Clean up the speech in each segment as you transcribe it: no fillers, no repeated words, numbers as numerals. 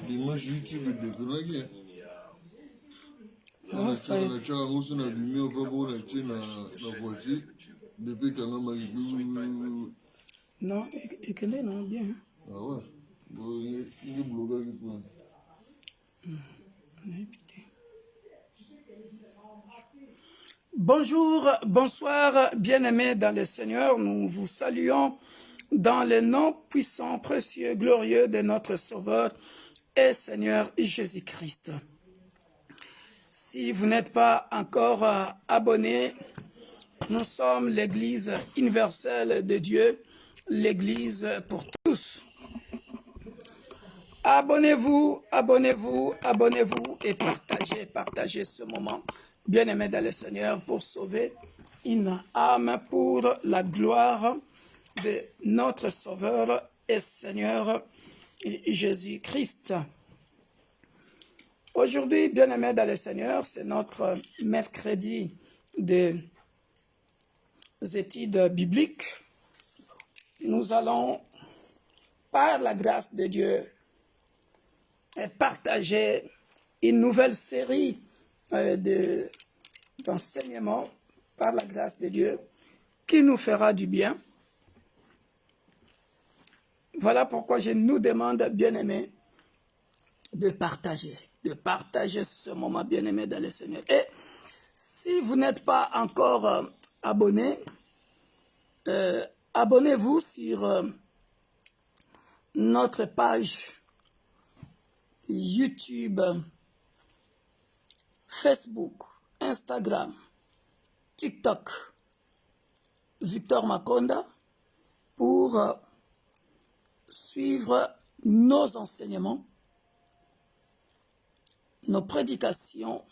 Dimanche YouTube de Kulagi. Ah, ça y est. Non, écoutez, non, bien. Ah ouais. Il est bloqué. Bonjour, bonsoir, bien-aimés dans le Seigneur. Nous vous saluons dans le nom puissant, précieux, glorieux de notre Sauveur et Seigneur Jésus-Christ. Si vous n'êtes pas encore abonné, nous sommes l'Église universelle de Dieu, l'Église pour tous. Abonnez-vous, abonnez-vous, abonnez-vous et partagez ce moment, bien-aimés dans le Seigneur, pour sauver une âme pour la gloire de notre Sauveur et Seigneur Jésus-Christ. Aujourd'hui, bien-aimés dans le Seigneur, c'est notre mercredi des études bibliques. Nous allons, par la grâce de Dieu, partager une nouvelle série d'enseignements par la grâce de Dieu qui nous fera du bien. Voilà pourquoi je nous demande, bien-aimés, de partager ce moment, bien-aimé dans le Seigneur. Et si vous n'êtes pas encore abonné, abonnez-vous sur notre page YouTube, Facebook, Instagram, TikTok, Victor Makonda, pour suivre nos enseignements, nos prédications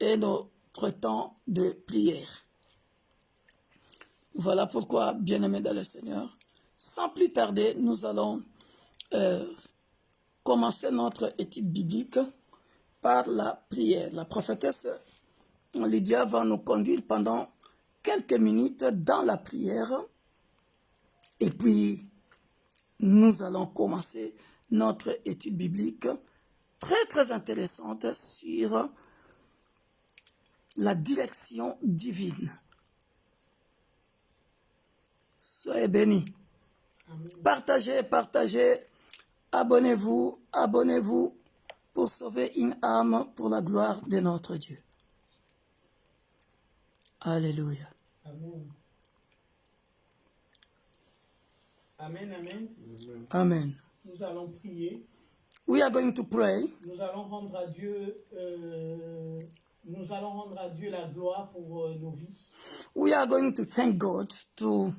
et notre temps de prière. Voilà pourquoi, bien-aimés dans le Seigneur, sans plus tarder, nous allons commencer notre étude biblique par la prière. La prophétesse Lydia va nous conduire pendant quelques minutes dans la prière et puis nous allons commencer notre étude biblique très intéressante sur la direction divine. Soyez bénis. Partagez, abonnez-vous pour sauver une âme pour la gloire de notre Dieu. Alléluia. Amen. Amen, amen. Amen. Nous allons prier. We are going to pray. Nous allons rendre à Dieu la gloire pour nos vies. We are going to thank God, to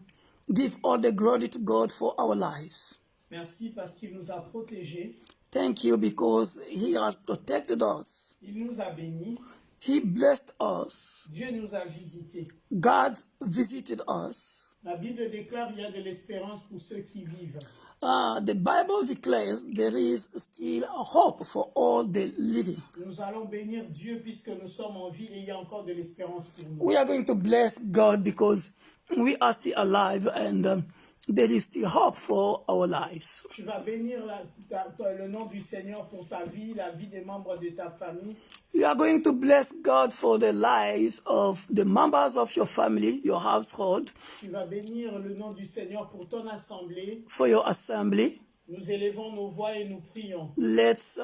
give all the glory to God for our lives. Merci parce qu'il nous a protégés. Thank you because He has protected us. Il nous a bénis. He blessed us. Dieu nous a visités. God visited us. La Bible déclare qu'il y a de l'espérance pour ceux qui vivent. The Bible declares there is still a hope for all the living. Nous allons bénir Dieu puisque nous sommes en vie et il y a encore de l'espérance pour nous. We are going to bless God because we are still alive and there is still hope for our lives. Tu vas bénir le nom du Seigneur pour ta vie, la vie des membres de ta famille. You are going to bless God for the lives of the members of your family, your household. Tu vas bénir le nom du Seigneur pour ton assemblée. For your assembly. Nous élevons nos voix et nous prions. Let's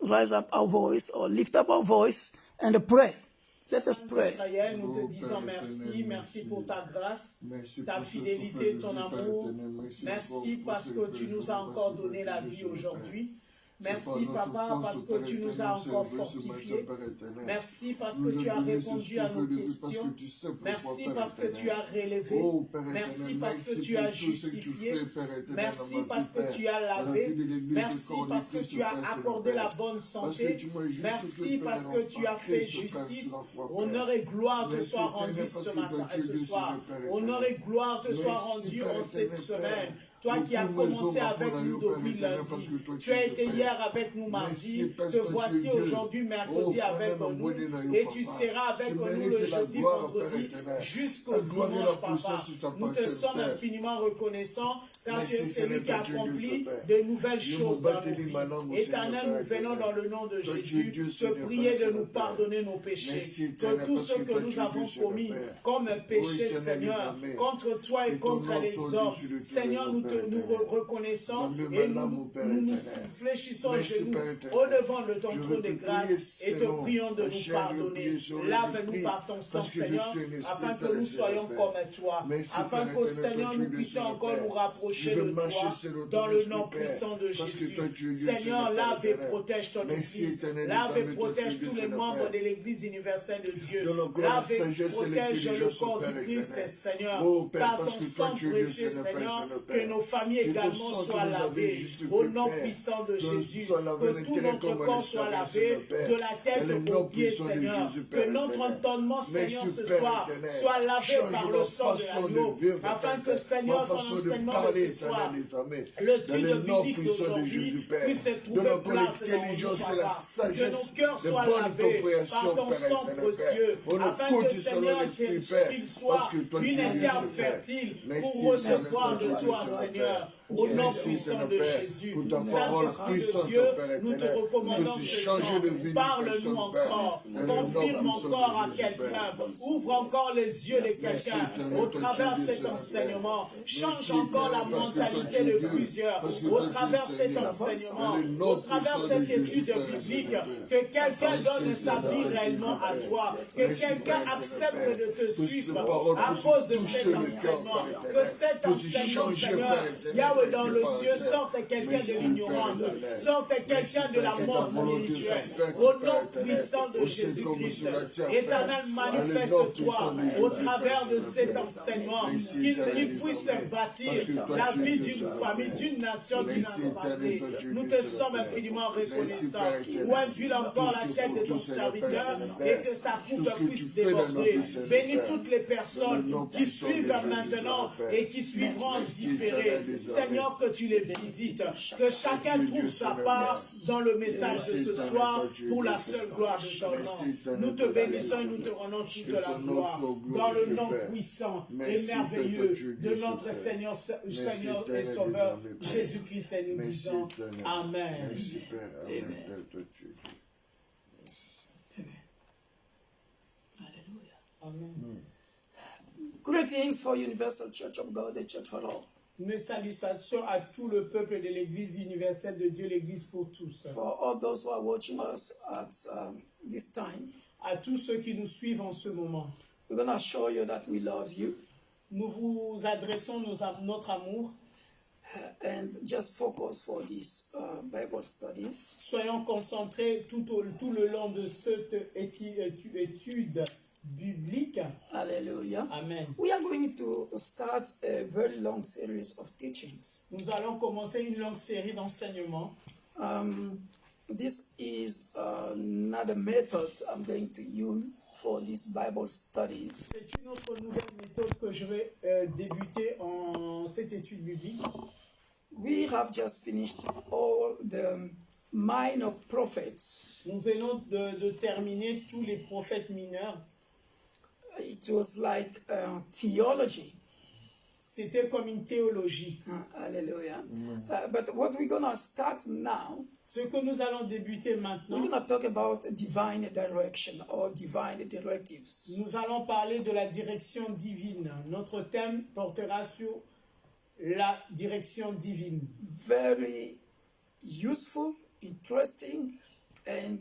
rise up our voice or lift up our voice and pray. Let us pray. Israël, nous te disons merci, merci pour ta grâce, ta fidélité, ton amour. Merci parce que tu nous as encore donné la vie aujourd'hui. Merci, Papa, parce que tu nous as encore fortifiés. Merci parce que tu as répondu à nos questions. Merci parce que tu as relevé. Merci parce que tu as justifié. Merci parce que tu as lavé. Merci parce que tu as accordé la bonne santé. Merci parce que tu as fait justice. Honneur et gloire te soient rendus ce matin et ce soir. Honneur et gloire te soient rendus en cette semaine. Toi qui as commencé avec nous depuis lundi, tu as été hier avec nous mardi, te voici aujourd'hui mercredi avec nous, et tu seras avec nous le jeudi, vendredi, jusqu'au dimanche, papa. Nous te sommes infiniment reconnaissants, car tu es celui qui accomplit de nouvelles choses dans nos vies. Éternel, nous venons dans le nom de Jésus te prier de nous pardonner nos péchés, que tout ce que nous avons commis comme péché, Seigneur, contre toi et contre les hommes, Seigneur, nous reconnaissons et nous fléchissons les genoux au devant de ton trône de grâce et te prions de nous pardonner. Lave-nous par ton sang, Seigneur, afin que nous soyons comme toi, afin que, Seigneur, nous puissions encore nous rapprocher de toi dans le nom puissant de Jésus. Seigneur, lave et protège ton Église, lave et protège tous les membres de l'Église universelle de Dieu, lave et protège le corps du Christ, Seigneur, par ton sang précieux, Seigneur, que nos familles également soient lavées au nom puissant de Jésus, que tout notre corps soit lavé de la tête aux pieds, Seigneur, que notre entendement, Seigneur, ce soir soit lavé par le sang de l'agneau, afin que, Seigneur, ton enseignement de ce soir, le tuile biblique d'aujourd'hui puisse trouver place dans nous, Papa, que nos cœurs soient lavés par ton sang précieux, afin que, Seigneur, qu'il soit une terre fertile pour recevoir de toi, Seigneur. Au nom puissant de Jésus, Saint-Esprit de Dieu, nous te recommandons ce temps. Parle-nous encore, confirme encore à quelqu'un, ouvre encore les yeux de quelqu'un au travers de cet enseignement. Change encore la mentalité de plusieurs au travers de cet enseignement, au travers de cette étude biblique. Que quelqu'un donne sa vie réellement à toi, que quelqu'un accepte de te suivre à cause de cet enseignement. Que cet enseignement, Seigneur, Yahweh, dans le ciel, sorte quelqu'un de l'ignorance, sorte quelqu'un de la mort spirituelle, au nom puissant de Jésus-Christ. Éternel, manifeste-toi au travers de cet enseignement, qu'il puisse bâtir la vie d'une famille, d'une nation, d'une assemblée. Nous te sommes infiniment reconnaissants. Ouvre encore la tête de ton serviteur et que sa coupe puisse déborder. Bénis toutes les personnes qui suivent maintenant et qui suivront en différé. Seigneur, que tu les visites, que chacun trouve sa part dans le message de ce soir pour la seule gloire de ton nom. Nous te bénissons et nous te rendons toute la gloire dans le nom puissant et merveilleux de notre Seigneur et Sauveur Jésus-Christ, et nous disons Amen. Amen. Greetings for Universal Church of God, the Church for All. Mes salutations à tout le peuple de l'Église universelle de Dieu, l'Église pour tous. For all those who are watching us at this time, à tous ceux qui nous suivent en ce moment, we're going to show you that we love you. Nous vous adressons notre amour. And just focus for these Bible studies. Soyons concentrés tout le long de cette étude biblique. Hallelujah. Amen. We are going to start a very long series of teachings. Nous allons commencer une longue série d'enseignements. This is another method I'm going to use for these Bible studies. C'est une autre nouvelle méthode que je vais débuter en cette étude biblique. We have just finished all the minor prophets. Nous venons de terminer tous les prophètes mineurs. It was like theology. C'était comme une théologie. Hallelujah. But what we're going to start now, ce que nous allons débuter maintenant, we're going to talk about divine direction or divine directives. Nous allons parler de la direction divine. Notre thème portera sur la direction divine. Very useful, interesting, and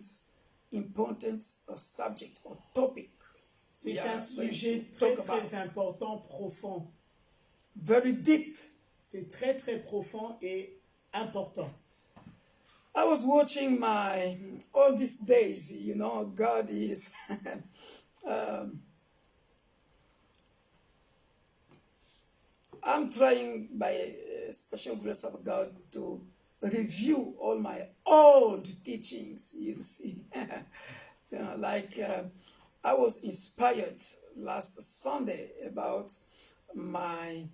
important subject or topic. C'est un sujet très important, profond. Very deep. C'est très profond et important. I was watching all these days, you know, God is I'm trying by a special grace of God to review all my old teachings, you see. You know, like I was inspired last Sunday about my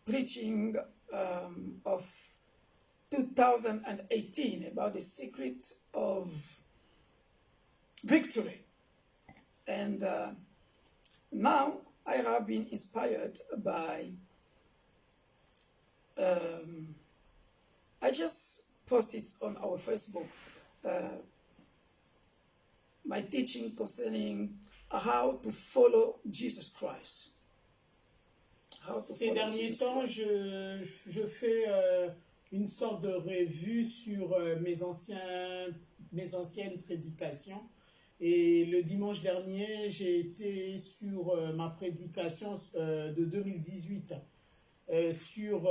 preaching of 2018 about the secret of victory. And now I have been inspired by, I just posted on our Facebook my teaching concerning how to follow Jesus Christ. Ces derniers temps, je fais une sorte de revue sur mes anciennes prédications. Et le dimanche dernier, j'ai été sur ma prédication de 2018 sur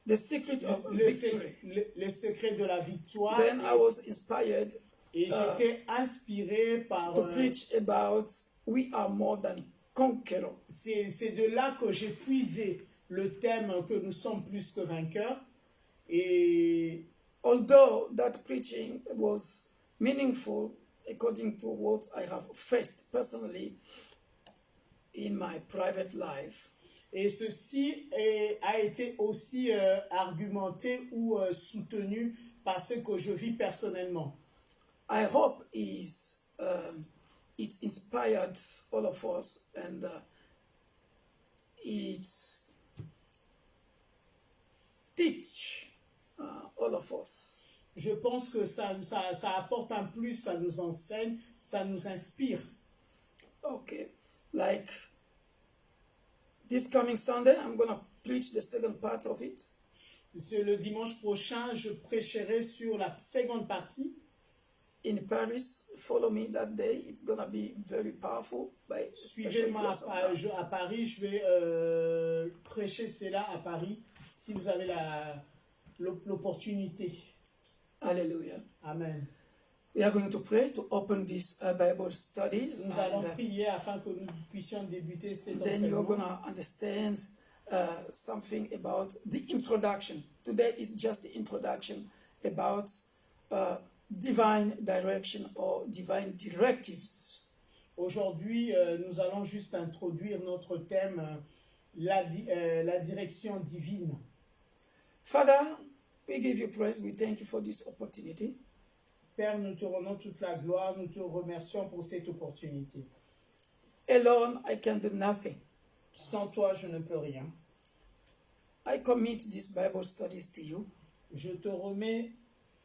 the secret of victory. Le secret de la victoire. Then I was inspired et j'étais inspiré par to preach about we are more than conquerors. C'est de là que j'ai puisé le thème que nous sommes plus que vainqueurs. Et although that preaching was meaningful according to what I have faced personally in my private life, et ceci a été aussi argumenté ou soutenu par ce que je vis personnellement. I hope it inspired all of us and it teach all of us. Je pense que ça apporte un plus, ça nous enseigne, ça nous inspire. Okay, like this coming Sunday, I'm going to preach the second part of it. Le dimanche prochain, je prêcherai sur la seconde partie. In Paris, follow me that day. It's going to be very powerful. Suivez-moi à Paris. Je vais prêcher cela à Paris si vous avez l'opportunité. Hallelujah. Amen. We are going to pray to open these Bible studies. Nous allons prier afin que nous puissions débuter cet enseignement. Then you're going to understand something about the introduction. Today is just the introduction about divine direction or divine directives. Aujourd'hui, nous allons juste introduire notre thème, la direction divine. Father, we give you praise. We thank you for this opportunity. Père, nous te rendons toute la gloire. Nous te remercions pour cette opportunité. Alone, I can do nothing. Sans toi, je ne peux rien. I commit these Bible studies to you. Je te remets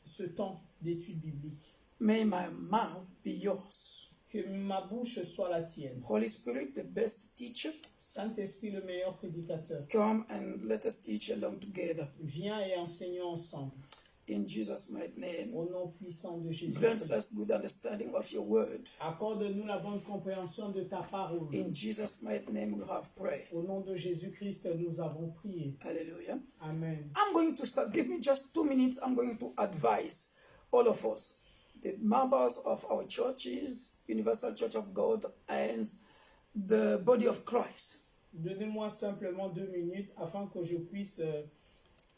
ce temps d'études bibliques. May my mouth be yours. Que ma bouche soit la tienne. Holy Spirit, the best teacher. Saint-Esprit, le meilleur prédicateur. Come and let us teach along together. Viens et enseignons ensemble. In Jesus' mighty name. Au nom puissant de Jésus. Grant us good understanding of your word. Accorde-nous la bonne compréhension de ta parole. In Jesus' mighty name we have prayed. Au nom de Jésus-Christ, nous avons prié. Hallelujah. Amen. I'm going to start. Give me just 2 minutes. I'm going to advise all of us, the members of our churches, Universal Church of God, and the body of Christ. Donnez-moi simplement 2 minutes afin que je puisse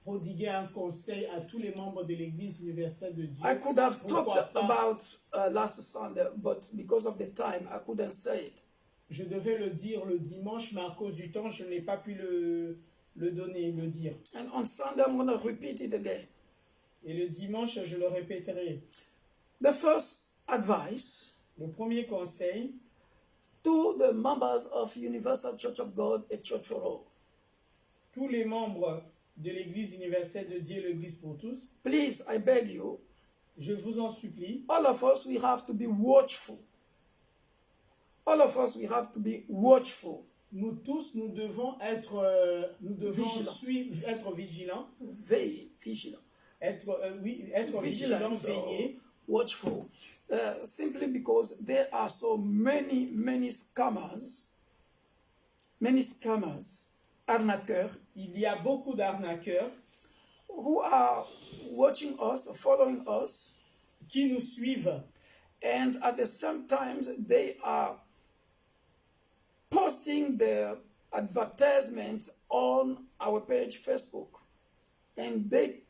prodiguer un conseil à tous les membres de l'Église universelle de Dieu. I could have talked about last Sunday, but because of the time, I couldn't say it. Je devais le dire le dimanche, mais à cause du temps, je n'ai pas pu le donner, le dire. And on Sunday, I'm going to repeat it again. Et le dimanche, je le répéterai. The first advice, le premier conseil, to the members of Universal Church of God, a church for all. Tous les membres de l'Église universelle de Dieu, l'Église pour tous. Please, I beg you. Je vous en supplie. All of us, we have to be watchful. All of us, we have to be watchful. Nous tous, nous devons être vigilants. Veiller, vigilant. Être vigilant, veiller. Watchful. Simply because there are so many scammers. Many scammers. Arnaqueurs. Il y a beaucoup d'arnaqueurs. Who are watching us, following us. Qui nous suivent. And at the same time, they are posting their advertisements on our page Facebook. And they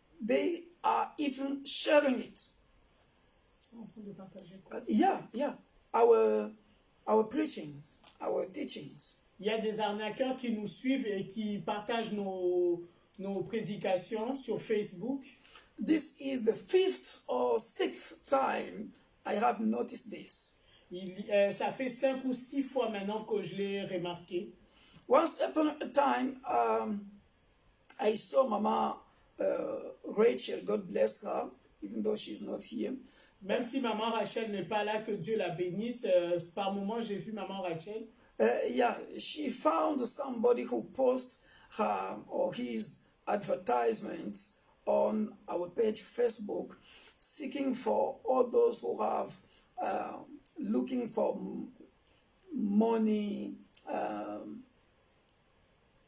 are even sharing it. Yeah. Our preachings, our teachings. Il y a des arnaqueurs qui nous suivent et qui partagent nos prédications sur Facebook. This is the 5th or 6th time I have noticed this. Ça fait 5 ou 6 fois maintenant que je l'ai remarqué. Once upon a time, I saw Mama Rachel, God bless her, even though she's not here. Même si Maman Rachel n'est pas là, que Dieu la bénisse, par moment j'ai vu Maman Rachel. Yeah, she found somebody who posts her or his advertisements on our page Facebook, seeking for all those who have looking for money,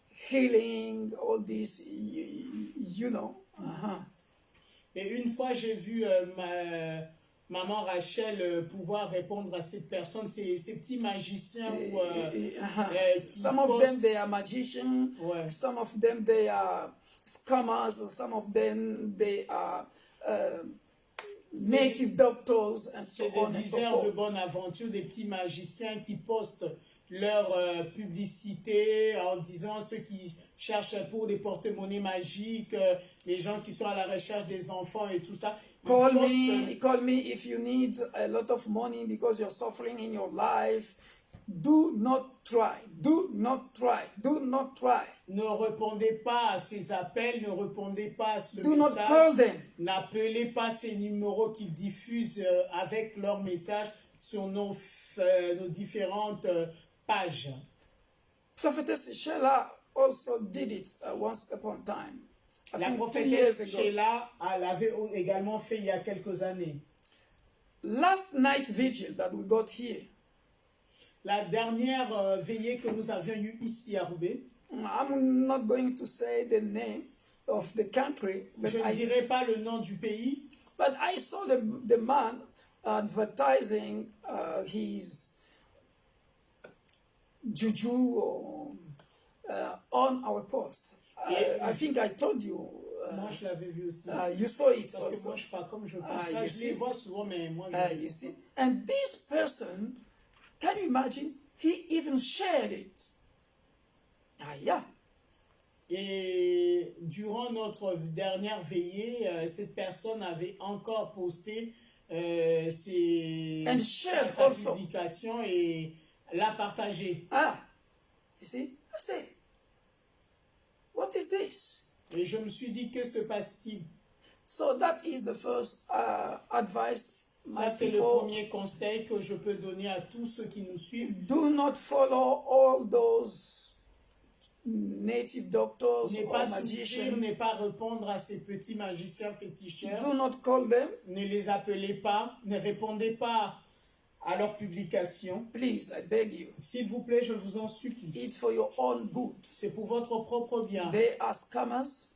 healing, all this, you know. Et une fois, j'ai vu Maman Rachel pouvoir répondre à cette personne, ces petits magiciens. Some of them, they are magicians. Ouais. Some of them, they are scammers. Some of them, they are native doctors, and so C'est des on and so diseurs de forth. bonne aventure, des petits magiciens qui postent leur publicité en disant ceux qui cherchent pour des porte-monnaies magiques, les gens qui sont à la recherche des enfants et tout ça. Call me if you need a lot of money because you're suffering in your life. Do not try. Do not try. Do not try. Ne répondez pas à ces appels, ne répondez pas à ce Do not call message. them. N'appelez pas ces numéros qu'ils diffusent avec leur message sur nos différentes pages. Prophetess Sheila also did it once upon a time. I La think 2 prophétesse years ago. Sheila l'avait également fait il y a quelques années. Last night vigil that we got here, La dernière veillée que nous avions eue ici à Roubaix, I'm not going to say the name of the country, je ne dirai pas le nom du pays, but I saw the man advertising his juju on our post. I think I told you. moi je l'avais vu aussi. You saw it Parce que also. moi je parle comme je you parle. Je see? les vois souvent, mais moi You see, and this person, can you imagine? He even shared it. Yeah. Et durant notre dernière veillée, cette personne avait encore posté And shared sa also. publication et l'a partagée. You see? I say, what is this? Et je me suis dit, que se passe-t-il? So that is the first advice, my Ça, c'est le people. premier conseil que je peux donner à tous ceux qui nous suivent. Do not follow all those native doctors Ne or pas souscrire, magicians. ne pas répondre à ces petits magiciens féticheurs. Do not call them. Ne les appelez pas, ne répondez pas à leurs publications. Please, I beg you. S'il vous plaît, je vous en supplie. It's for your own good. C'est pour votre propre bien. They are scammers.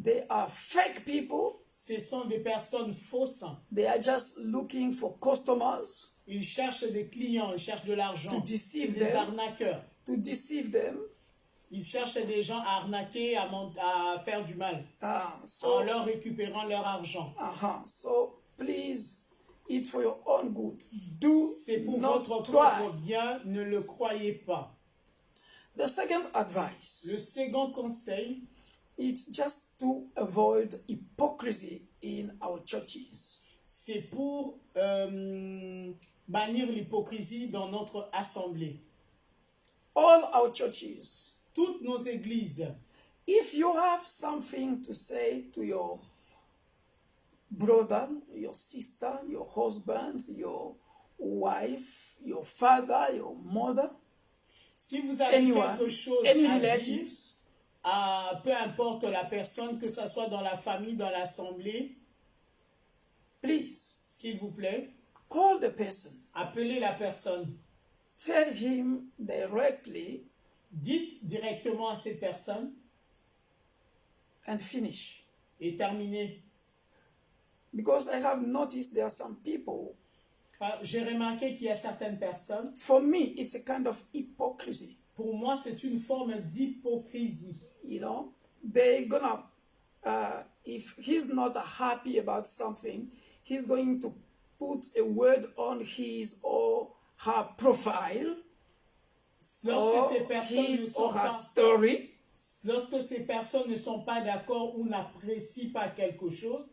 They are fake people. Ce sont des personnes fausses. They are just looking for customers Ils cherchent des clients, ils cherchent de l'argent. To deceive C'est des them. arnaqueurs. to deceive them. Ils cherchent des gens à arnaquer, à faire du mal, en So, leur récupérant leur argent. so please, it's for your own good. Do C'est pour not votre try. propre bien, ne le croyez pas. The second advice Le second conseil, is just to avoid hypocrisy in our churches. c'est pour bannir l'hypocrisie dans notre assemblée. All our churches. Toutes nos églises, If you have something to say to your brother, your sister, your husband, your wife, your father, your mother, si vous avez anyone, quelque chose any à dire, relatives, peu importe la personne, que ce soit dans la famille, dans l'assemblée, please s'il vous plaît, call the person. appelez la personne. Tell him directly Dites directement à cette personne and finish. et terminez. Because I have noticed there are some people, J'ai remarqué qu'il y a certaines personnes, for me, it's a kind of hypocrisy. pour moi, c'est une forme d'hypocrisie. You know, they're gonna, if he's not happy about something, he's going to put a word on his or her profile. lorsque ces personnes ne his sont or her pas, story, lorsque ces personnes ne sont pas d'accord ou n'apprécient pas quelque chose,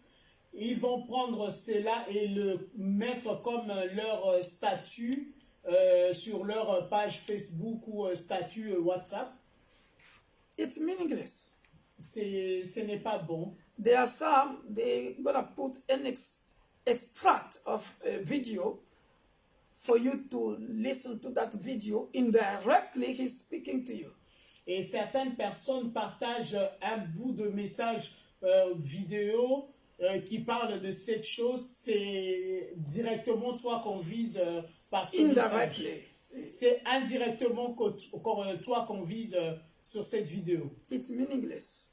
ils vont prendre cela et le mettre comme leur statut sur leur page Facebook ou statut WhatsApp. it's meaningless. Ce n'est pas bon. There are some, they're gonna put an extract of a video for you to listen to that video. Indirectly, he's speaking to you. Et certaines personnes partagent un bout de message vidéo qui parle de cette chose. C'est directement toi qu'on vise par ce message. C'est indirectement toi qu'on vise sur cette vidéo. It's meaningless.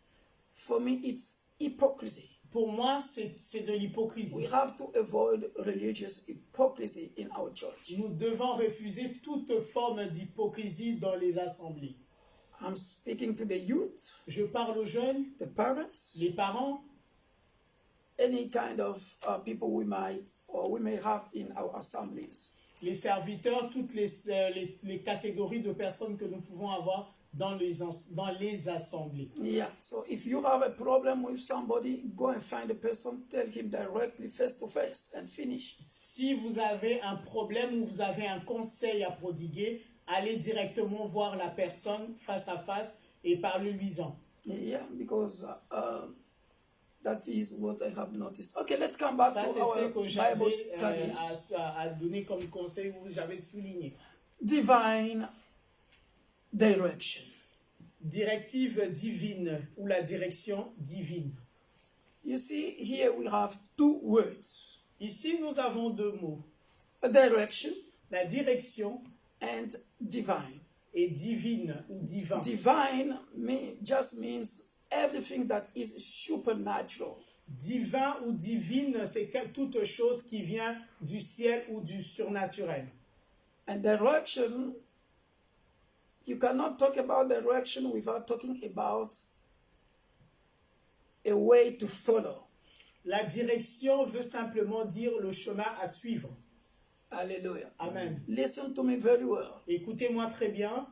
For me, it's hypocrisy. Pour moi, c'est de l'hypocrisie. We have to avoid religious hypocrisy in our church. Nous devons refuser toute forme d'hypocrisie dans les assemblées. I'm speaking to the youth. Je parle aux jeunes, The parents, les parents, any kind of people we may have in our assemblies. les serviteurs, toutes les catégories de personnes que nous pouvons avoir dans les assemblées. Yeah, so if you have a problem with somebody, go and find the person, tell him directly face to face and finish. Si vous avez un problème ou vous avez un conseil à prodiguer, allez directement voir la personne face à face et parlez-lui-en. Yeah, because that is what I have noticed. Okay, let's come back Ça, to c'est our ce que Bible j'avais studies. à donner comme conseil ou j'avais souligné. Divine direction. Directive divine ou la direction divine. You see, here we have two words. Ici, nous avons deux mots. A direction La direction and divine. et divine ou divin. Divine just means everything that is supernatural. Divin ou divine, c'est toute chose qui vient du ciel ou du surnaturel. And direction, you cannot talk about direction without talking about a way to follow. La direction veut simplement dire le chemin à suivre. Hallelujah. Amen. Listen to me very well. Écoutez-moi très bien.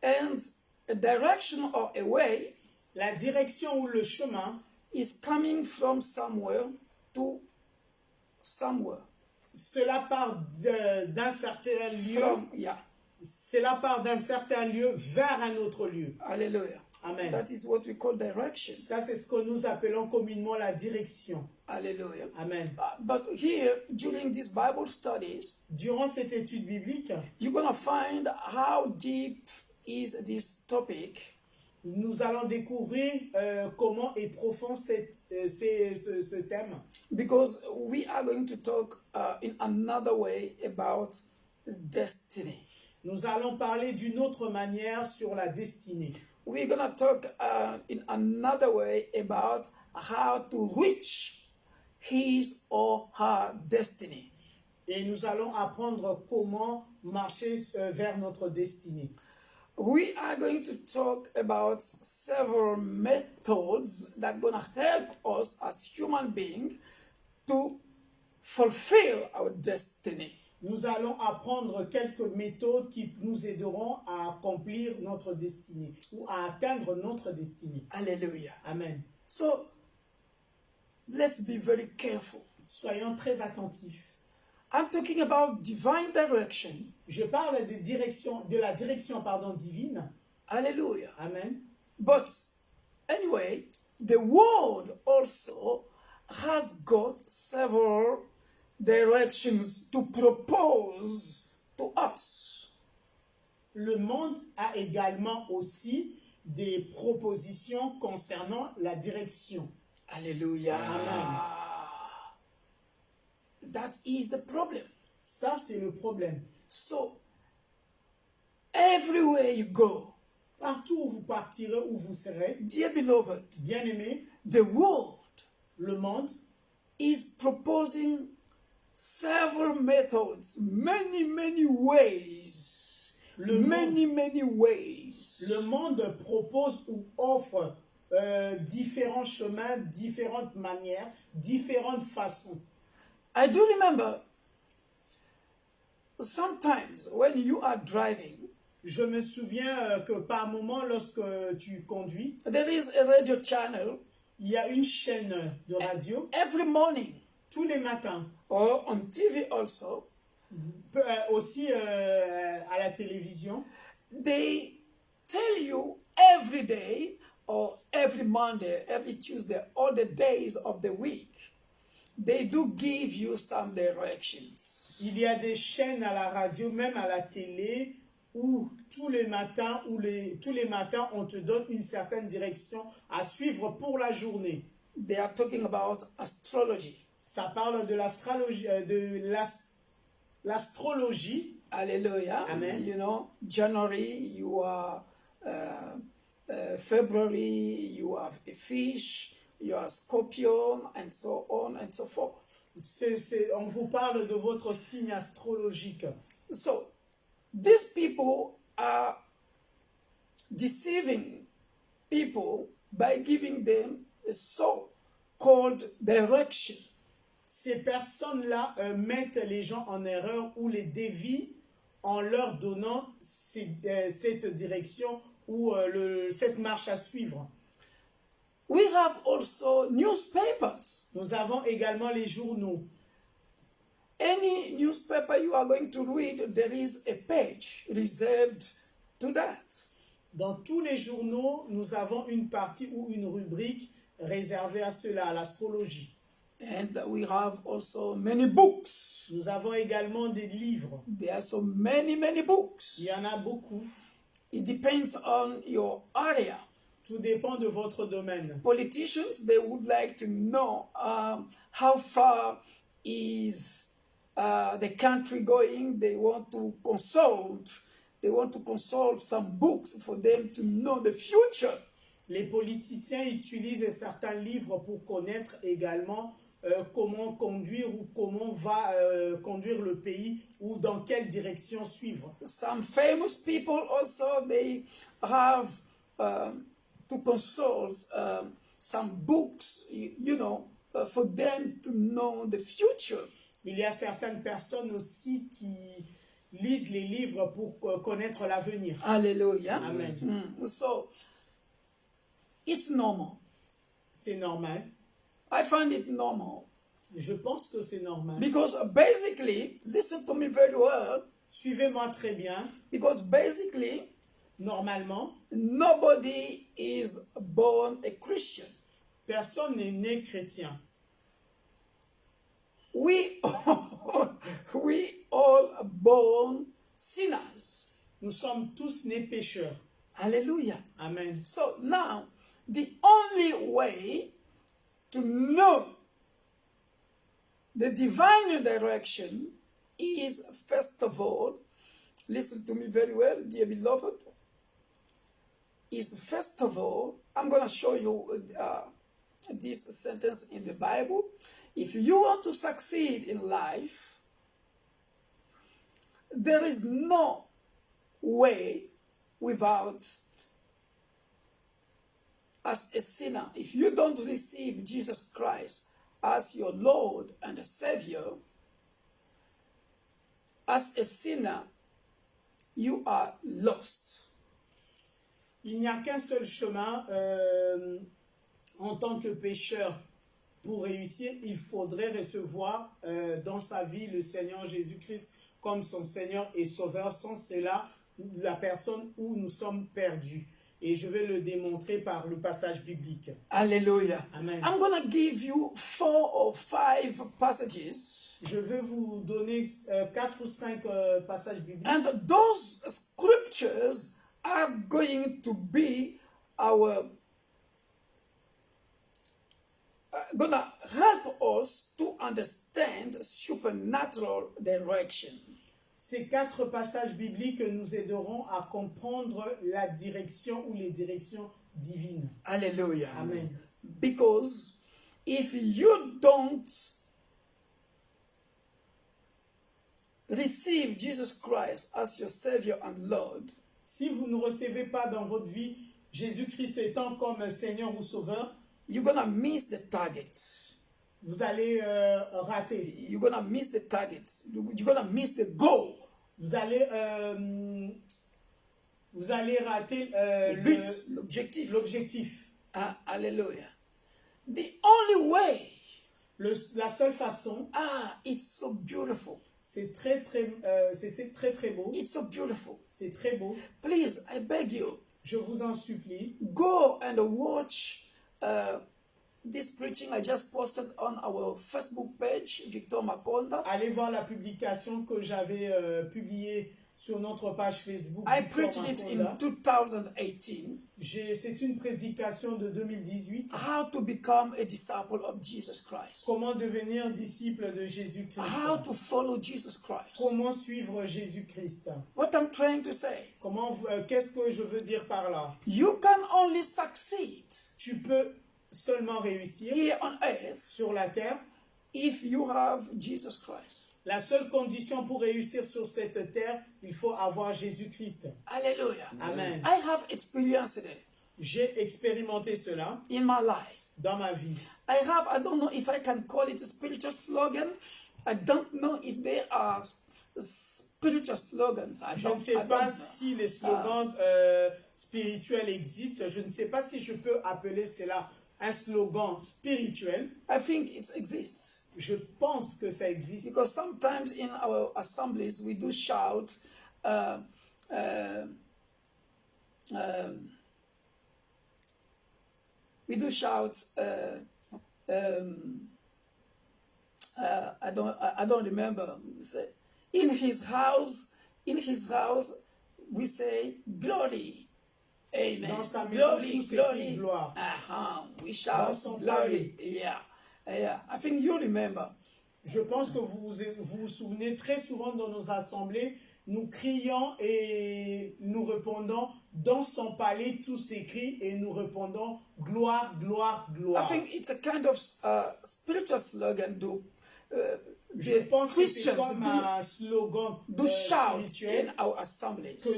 And a direction or a way La direction ou le chemin is coming from somewhere to somewhere. cela part d'un certain lieu. Yeah. Cela part d'un certain lieu vers un autre lieu. Hallelujah. Amen. That is what we call direction. Ça, c'est ce que nous appelons communément la direction. Hallelujah. Amen. But here, during these Bible studies, Durant cette étude biblique, you're going to find how deep is this topic. nous allons découvrir comment est profond ce thème. Because we are going to talk in another way about destiny. Nous allons parler d'une autre manière sur la destinée. We're going to talk in another way about how to reach his or her destiny. Et nous allons apprendre comment marcher vers notre destinée. We are going to talk about several methods that are going to help us as human beings to fulfill our destiny. Nous allons apprendre quelques méthodes qui nous aideront à accomplir notre destinée ou à atteindre notre destinée. Hallelujah. Amen. So, let's be very careful. Soyons très attentifs. I'm talking about divine direction. Je parle de la direction divine. Hallelujah. Amen. But anyway, the world also has got several directions to propose to us. Le monde a également aussi des propositions concernant la direction. Hallelujah. Amen. That is the problem. Ça, c'est le problème. So, everywhere you go, partout où vous partirez, où vous serez, dear beloved, bien-aimés, the world le monde is proposing several methods, many ways. Many ways. Le monde propose ou offre différents chemins, différentes manières, différentes façons. I do remember sometimes when you are driving, je me souviens que par moment, lorsque tu conduis, there is a radio channel. Il y a une chaîne de radio. Every morning. Tous les matins. Or on TV also. Aussi à la télévision. They tell you every day or every Monday, every Tuesday, all the days of the week. They do give you some directions. Il y a des chaînes à la radio, même à la télé, où tous les matins, on te donne une certaine direction à suivre pour la journée. They are talking about astrology. Ça parle de l'astrologie. Hallelujah. Amen. You know, January, you are February, you have a fish, you are Scorpion, and so on and so forth. On vous parle de votre signe astrologique. So, these people are deceiving people by giving them a so-called direction. Ces personnes-là mettent les gens en erreur ou les dévient en leur donnant cette direction ou cette marche à suivre. We have also newspapers. Nous avons également les journaux. Any newspaper you are going to read, there is a page reserved to that. Dans tous les journaux, nous avons une partie ou une rubrique réservée à cela, à l'astrologie. And we have also many books. Nous avons également des livres. There are so many books. Il y en a beaucoup. It depends on your area. Tout dépend de votre domaine. Politicians, they would like to know how far is the country going. They want to consult some books for them to know the future. Les politiciens utilisent certains livres pour connaître également comment conduire ou comment va conduire le pays ou dans quelle direction suivre. Some famous people also, they have to consult some books, you know, for them to know the future. Il y a certaines personnes aussi qui lisent les livres pour connaître l'avenir. Hallelujah. Amen. So, it's normal. C'est normal. I find it normal. Je pense que c'est normal. Because basically, listen to me very well. Suivez-moi très bien. Because basically, normalement, nobody is born a Christian. Personne n'est né chrétien. We all are born sinners. Nous sommes tous nés pécheurs. Hallelujah. Amen. So now, the only way to know the divine direction is, first of all, listen to me very well, dear beloved, is first of all, I'm going to show you this sentence in the Bible. If you want to succeed in life, there is no way without, as a sinner, if you don't receive Jesus Christ as your Lord and Savior, as a sinner, you are lost. Il n'y a qu'un seul chemin en tant que pécheur. Pour réussir, il faudrait recevoir dans sa vie le Seigneur Jésus-Christ comme son Seigneur et Sauveur. Sans cela, la personne où nous sommes perdus. Et je vais le démontrer par le passage biblique. Hallelujah. Amen. I'm going to give you 4 or 5 passages. Je vais vous donner 4 ou 5 passages bibliques. And those scriptures are going to be our gonna help us to understand supernatural direction. Ces 4 passages bibliques nous aideront à comprendre la direction ou les directions divines. Hallelujah. Amen. Because if you don't receive Jesus Christ as your Savior and Lord, si vous ne recevez pas dans votre vie Jésus-Christ étant comme Seigneur ou Sauveur, you're gonna miss the target. Vous allez rater. You're gonna miss the target. You're gonna miss the goal. vous allez rater l'objectif. Ah, hallelujah. The only way. La seule façon. Ah, it's so beautiful. C'est très beau. It's so beautiful. C'est très beau. Please, I beg you. Je vous en supplie. Go and watch this preaching I just posted on our Facebook page, Victor Makonda. Allez voir la publication que j'avais publiée sur notre page Facebook. I preached it in 2018. C'est une prédication de 2018. How to become a disciple of Jesus Christ. Comment devenir disciple de Jésus-Christ. How to follow Jesus Christ. Comment suivre Jésus-Christ. What I'm trying to say. Qu'est-ce que je veux dire par là? You can only succeed. Tu peux seulement réussir here on earth sur la terre if you have Jesus Christ. La seule condition pour réussir sur cette terre, il faut avoir Jésus-Christ. Hallelujah. Amen. I have experienced it. J'ai expérimenté cela in my life. Dans ma vie. I don't know if I can call it a spiritual slogan. I don't know if they are spiritual slogans. Je ne sais pas si les slogans spirituels existent. Je ne sais pas si je peux appeler cela un slogan spirituel. I think it exists. Je pense que ça existe. Because sometimes in our assemblies we do shout, I don't remember. In his house, we say glory. Amen. Dans sa maison, glory, glory. Gloire. We shout glory. Yeah, I think you remember. Je pense que vous vous souvenez très souvent dans nos assemblées, nous crions et nous répondons dans son palais tout s'écrie et nous répondons gloire, gloire, gloire. I think it's a kind of spiritual slogan. Je pense que c'est comme un slogan spirituel in our assemblies. Que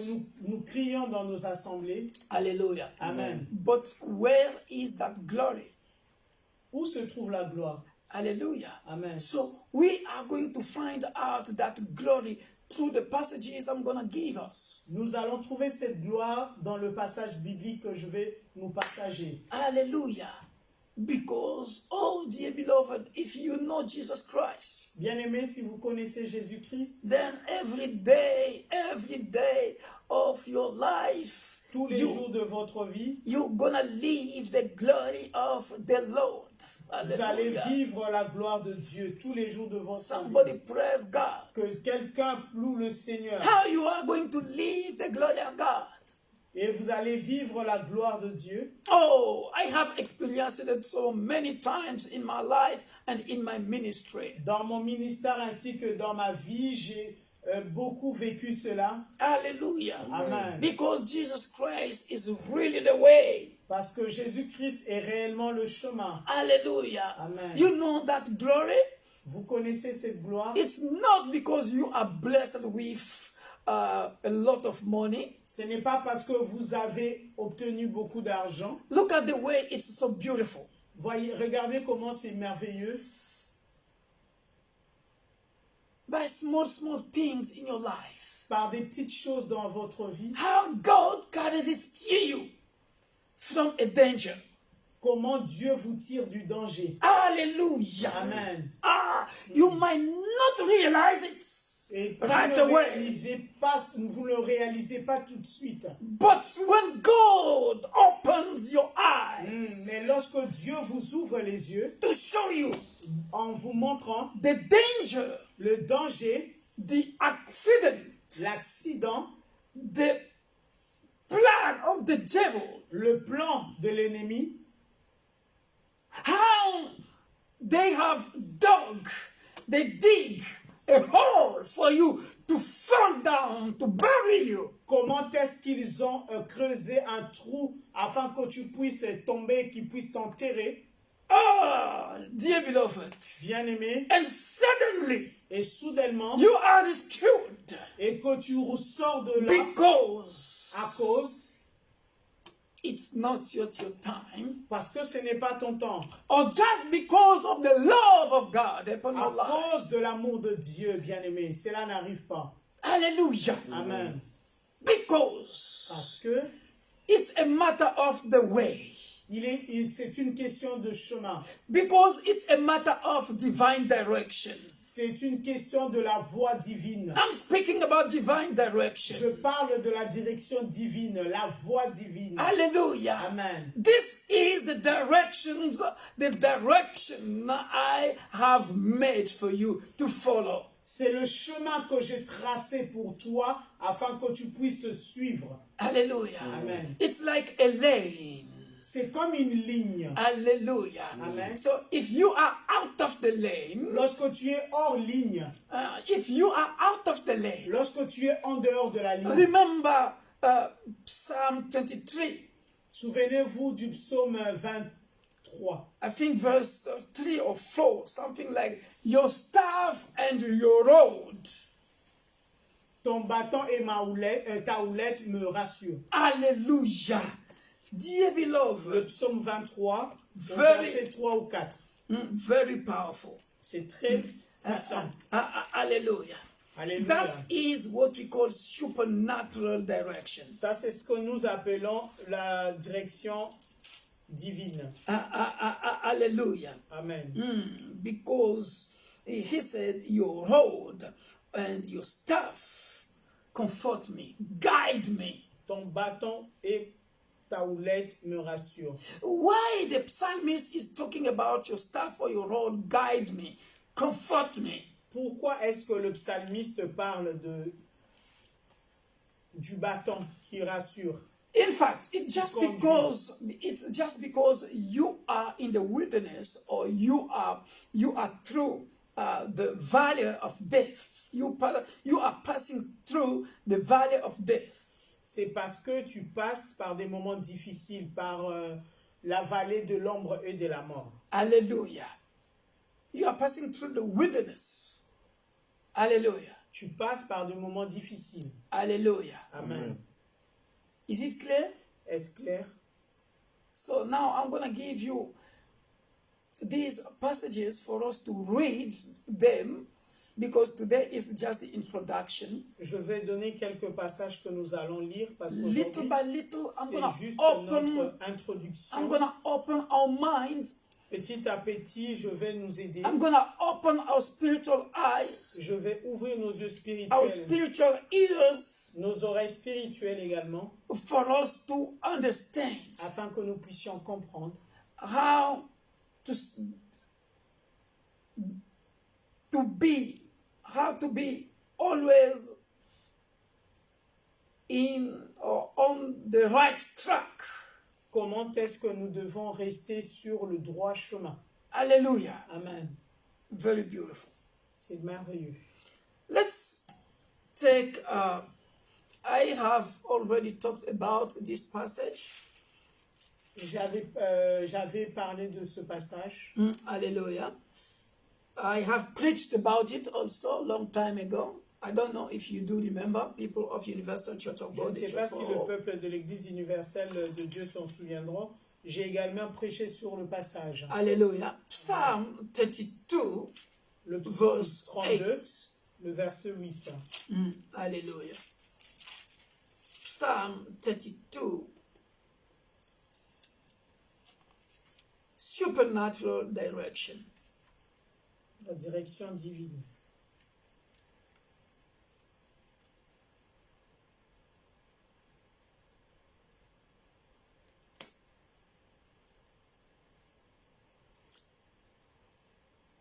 nous crions dans nos assemblées. Hallelujah. Amen. But where is that glory? Où se trouve la gloire? Hallelujah. Amen. So we are going to find out that glory through the passages I'm going to give us. Nous allons trouver cette gloire dans le passage biblique que je vais nous partager. Hallelujah. Because, oh dear beloved, if you know Jesus Christ, bien-aimé, si vous connaissez Jésus-Christ, then every day of your life, tous les jours de votre vie, you're gonna live the glory of the Lord. Vous allez vivre la gloire de Dieu tous les jours de votre Somebody vie. Praise God. Que quelqu'un loue le Seigneur. How you are going to live the glory of God? Et vous allez vivre la gloire de Dieu. Oh, I have experienced it so many times in my life and in my ministry. Dans mon ministère ainsi que dans ma vie, j'ai beaucoup vécu cela. Hallelujah. Amen. Because Jesus Christ is really the way. Parce que Jésus-Christ est réellement le chemin. Hallelujah. Amen. You know that glory? Vous connaissez cette gloire? It's not because you are blessed with a lot of money. Ce n'est pas parce que vous avez obtenu beaucoup d'argent. Look at the way it's so beautiful. Voyez, regardez comment c'est merveilleux. By small things in your life. Par des petites choses dans votre vie. How God can rescue you from a danger. Comment Dieu vous tire du danger. Hallelujah. Amen. You might not realize it. Et right away. Vous ne le réalisez pas tout de suite. But when God opens your eyes, mais lorsque Dieu vous ouvre les yeux, to show you, en vous montrant the danger, le danger, the accident, l'accident, the plan of the devil, le plan de l'ennemi, how they have they dig a hole for you to fall down, to bury you. Comment est-ce qu'ils ont creusé un trou afin que tu puisses tomber, qu'ils puissent t'enterrer? Oh, dear beloved. Bien-aimé. And suddenly, et soudainement, you are rescued. Et que tu ressors de là. Because à cause. It's not your time. Parce que ce n'est pas ton temps. Or just because of the love of God upon your life. À cause de l'amour de Dieu, bien-aimé. Cela n'arrive pas. Hallelujah. Amen. Because Parce que it's a matter of the way. c'est une question de chemin. Because it's a matter of divine directions. C'est une question de la voie divine. I'm speaking about divine direction. Je parle de la direction divine, la voie divine. Hallelujah. Amen. This is the direction I have made for you to follow. C'est le chemin que j'ai tracé pour toi afin que tu puisses suivre. Hallelujah. Amen. It's like a lane. C'est comme une ligne. Hallelujah. Amen. So if you are out of the lane, Lorsque tu es hors ligne, if you are out of the lane, lorsque tu es en dehors de la ligne, remember Psalm 23. Souvenez-vous du psaume 23. I think verse 3 or 4, something like, your staff and your rod. Ton bâton et ta houlette me rassurent. Hallelujah. Dear Le beloved, psaume 23, Very- verset 3 ou 4. very powerful. C'est très puissant. Hallelujah. Alléluia. That is what we call supernatural direction. Ça, c'est ce que nous appelons la direction divine. Hallelujah. Amen. Because he said, your rod and your staff comfort me, guide me. Ton bâton et ta houlette me rassurent. Why the psalmist is talking about your staff or your rod, guide me, comfort me. Pourquoi est-ce que le psalmiste parle du bâton qui rassure? In fact, it's just because you are in the wilderness or you are through the valley of death. You are passing through the valley of death. C'est parce que tu passes par des moments difficiles, par la vallée de l'ombre et de la mort. Hallelujah. You are passing through the wilderness. Hallelujah. Tu passes par des moments difficiles. Hallelujah. Amen. Is it clear? Est-ce clair? So now I'm going to give you these passages for us to read them, because today is just the introduction. Je vais donner quelques passages que nous allons lire parce Little qu'aujourd'hui, by little, c'est juste notre introduction. I'm going to open our minds. Petit à petit, je vais nous aider. I'm going to open our spiritual eyes, Je vais ouvrir nos yeux our spirituels, spiritual ears, nos oreilles spirituelles également, for us to understand afin que nous puissions comprendre how to be always in or on the right track. comment est-ce que nous devons rester sur le droit chemin. Hallelujah. Amen. Very beautiful. C'est merveilleux. Let's take, I have already talked about this passage. J'avais parlé de ce passage. Hallelujah. I have preached about it also a long time ago. I don't know if you do remember, people of Universal Church of Je ne God. sais pas si le peuple de l'Église universelle de Dieu s'en souviendront. J'ai également prêché sur le passage. Hallelujah. Psalm 32, Le psaume verse 32, 8. le verset 8. Hallelujah. Psalm 32. Supernatural direction. La direction divine.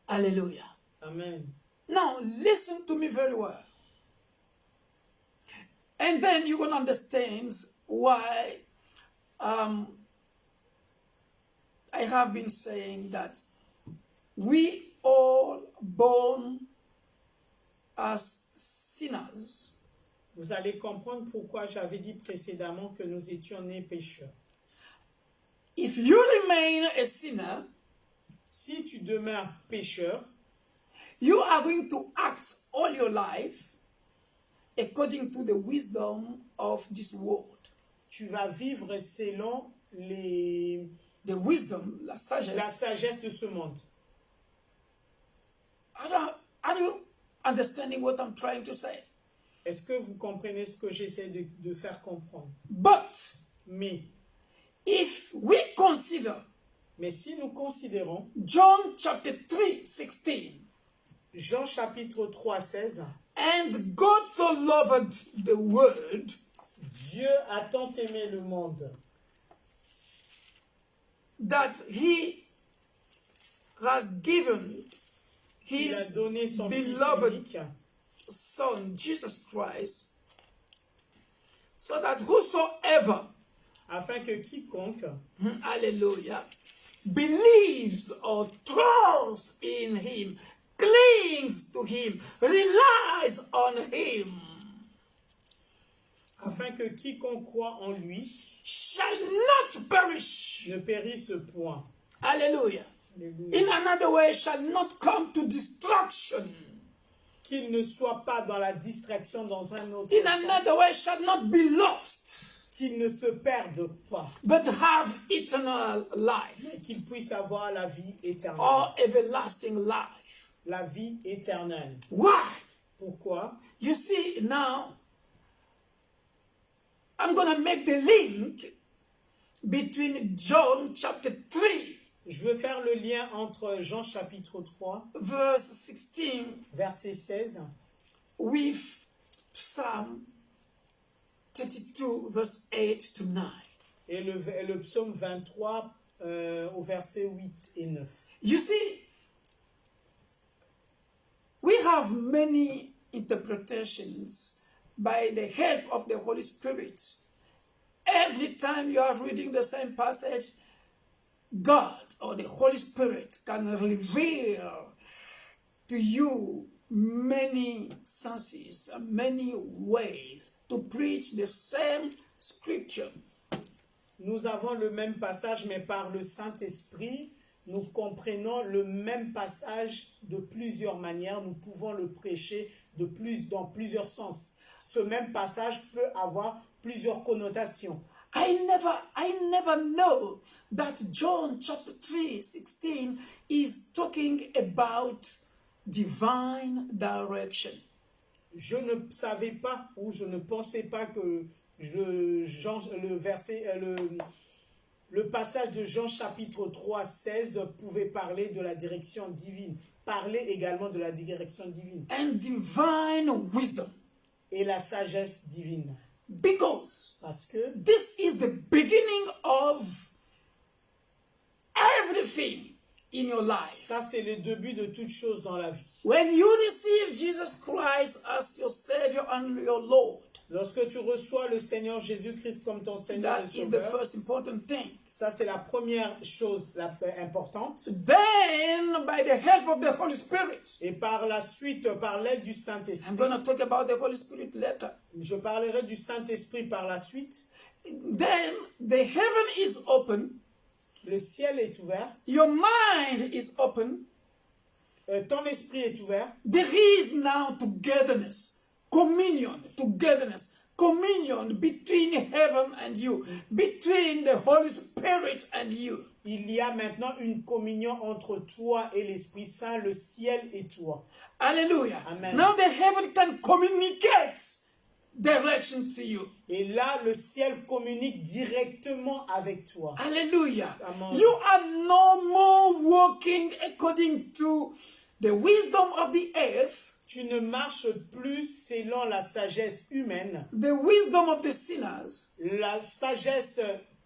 Hallelujah. Amen. Now, listen to me very well. And then you're going to understand why I have been saying that we all born as sinners. Vous allez comprendre pourquoi j'avais dit précédemment que nous étions nés pécheurs. If you remain a sinner, Si tu demeures pécheur, you are going to act all your life according to the wisdom of this world. tu vas vivre selon the wisdom, la la sagesse. sagesse de ce monde. Are you understanding what I'm trying to say? Est-ce que vous comprenez ce que j'essaie de faire comprendre? But Mais if we consider si nous considérons John chapter 3:16, Jean chapitre 3, 16, and God so loved the world Dieu a tant aimé le monde that he has given qu'il a his donné son Fils beloved unique, Son, Jesus Christ, so that whosoever, afin que quiconque hallelujah, believes or trusts in him, clings to him, relies on him, croit en lui shall not perish. ne périsse point. Hallelujah. Alléluia. In another way, shall not come to destruction. Qu'il ne soit pas dans la distraction dans un autre In sens. another way, shall not be lost, Qu'il ne se perde pas, but have eternal life mais qu'il puisse avoir la vie éternelle. or everlasting life. La vie éternelle. Why? Pourquoi? You see, now, I'm going to make the link between John chapter 3, Je veux faire le lien entre Jean chapitre 3, verse 16, verset 16, with Psalm 32, verse 8 to 9. et le psaume 23 au verset 8 et 9. You see, we have many interpretations by the help of the Holy Spirit. Every time you are reading the same passage, God or the Holy Spirit can reveal to you many senses, many ways to preach the same scripture. Nous avons le même passage, mais par le Saint-Esprit, nous comprenons le même passage de plusieurs manières. Nous pouvons le prêcher dans plusieurs sens. Ce même passage peut avoir plusieurs connotations. I never know that John chapter 3:16 is talking about divine direction. Je ne savais pas ou je ne pensais pas que le passage de Jean chapitre 3, 16 pouvait parler de la direction divine, parler également de la direction divine And divine wisdom. et la sagesse divine. Because Parce que this is the beginning of everything in your life. ça, c'est le début de toute chose dans la vie. When you receive Jesus Christ as your Savior and your Lord, Lorsque tu reçois le Seigneur Jésus-Christ comme ton Seigneur et that is the Sauveur, first important thing. ça c'est la première chose la plus importante. Then, by the help of the Holy Spirit, Et par la suite, par l'aide du I'm Saint-Esprit, going to talk about the Holy Spirit later. je parlerai du Saint-Esprit par la suite. Then the heaven is open, Le ciel est ouvert, your mind is open, ton esprit est ouvert. there is now togetherness, communion between heaven and you, between the Holy Spirit and you. Il y a maintenant une communion entre toi et l'Esprit Saint, le ciel et toi. Hallelujah. Amen. Now the heaven can communicate direction to you. Et là, le ciel communique directement avec toi. Hallelujah. Amen. You are no more walking according to the wisdom of the earth, Tu ne marches plus selon la sagesse humaine, the wisdom of the sinners, la sagesse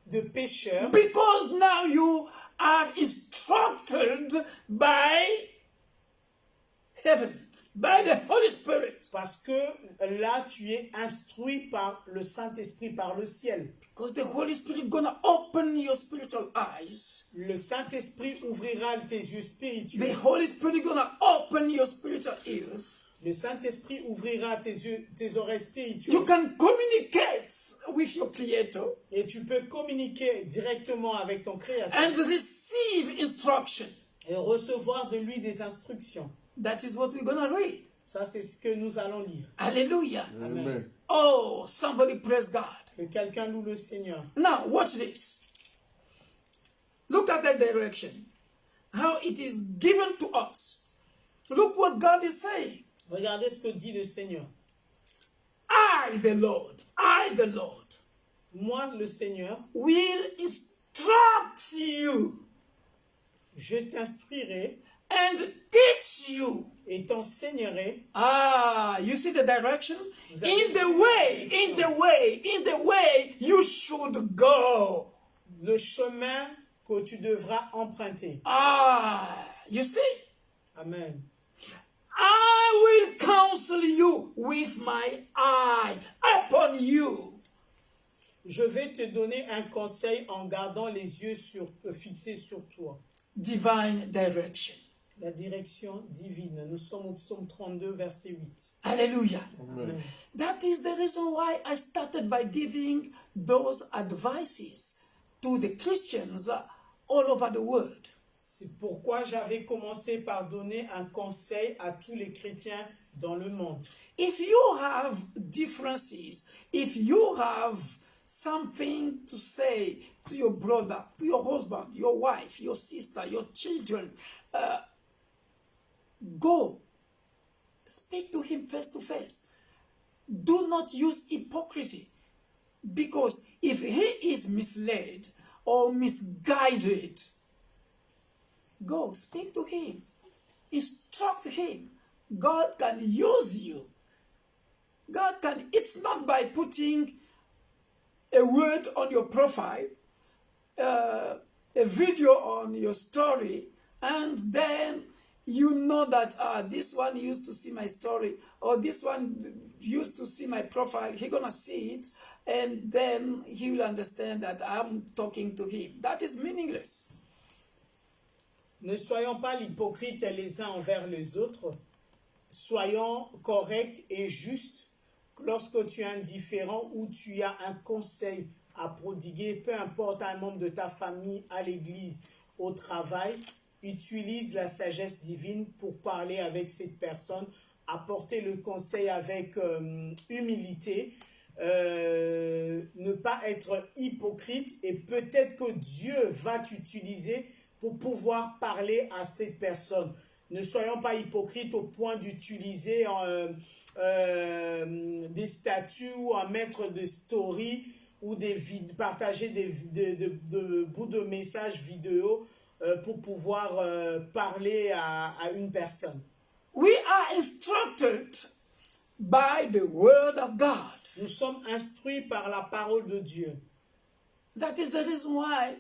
de pécheurs, because now you are instructed by heaven, by the Holy Spirit. parce que là, tu es instruit par le Saint-Esprit, par le ciel. Because the Holy Spirit gonna open your spiritual eyes. Le Saint-Esprit ouvrira tes yeux The spirituels. Holy Spirit gonna open your spiritual ears. Le Saint-Esprit ouvrira tes oreilles You spirituelles. can communicate with your Creator Et tu peux communiquer directement avec ton Créateur and receive instruction. et recevoir de lui des instructions. That is what we're gonna read. Ça, c'est ce que nous allons lire. Hallelujah. Amen. Oh, somebody praise God. Que quelqu'un loue le Seigneur. Now, watch this. Look at that direction. How it is given to us. Look what God is saying. Regardez ce que dit le Seigneur. the Lord, moi, le Seigneur, will instruct you je t'instruirai and teach you. et t'enseignerai. You see the direction? Vous avez In the way you should go. Le chemin que tu devras emprunter. You see? Amen. I will counsel you with my eye upon you. Je vais te donner un conseil en gardant les yeux fixés sur toi. Divine direction. La direction divine. Nous sommes au psaume 32, verset 8. Hallelujah. Amen. That is the reason why I started by giving those advices to the Christians all over the world. C'est pourquoi j'avais commencé par donner un conseil à tous les chrétiens dans le monde. If you have differences, if you have something to say to your brother, to your husband, your wife, your sister, your children, go. Speak to him face to face. Do not use hypocrisy. Because if he is misled or misguided, go speak to him. Instruct him. God can use you. It's not by putting a word on your profile, a video on your story, and then you know that this one used to see my story, or this one used to see my profile. He's going to see it, and then he will understand that I'm talking to him. That is meaningless. Ne soyons pas l'hypocrite les uns envers les autres. Soyons corrects et justes lorsque tu es indifférent ou tu as un conseil à prodiguer, peu importe un membre de ta famille, à l'église, au travail, utilise la sagesse divine pour parler avec cette personne, apporter le conseil avec humilité, ne pas être hypocrite, et peut-être que Dieu va t'utiliser pour pouvoir parler à cette personne. Ne soyons pas hypocrites au point d'utiliser des statuts ou en mettre des stories ou partager des bouts de messages vidéo pour pouvoir parler à une personne. We are instructed by the word of God. Nous sommes instruits par la parole de Dieu. That is the reason why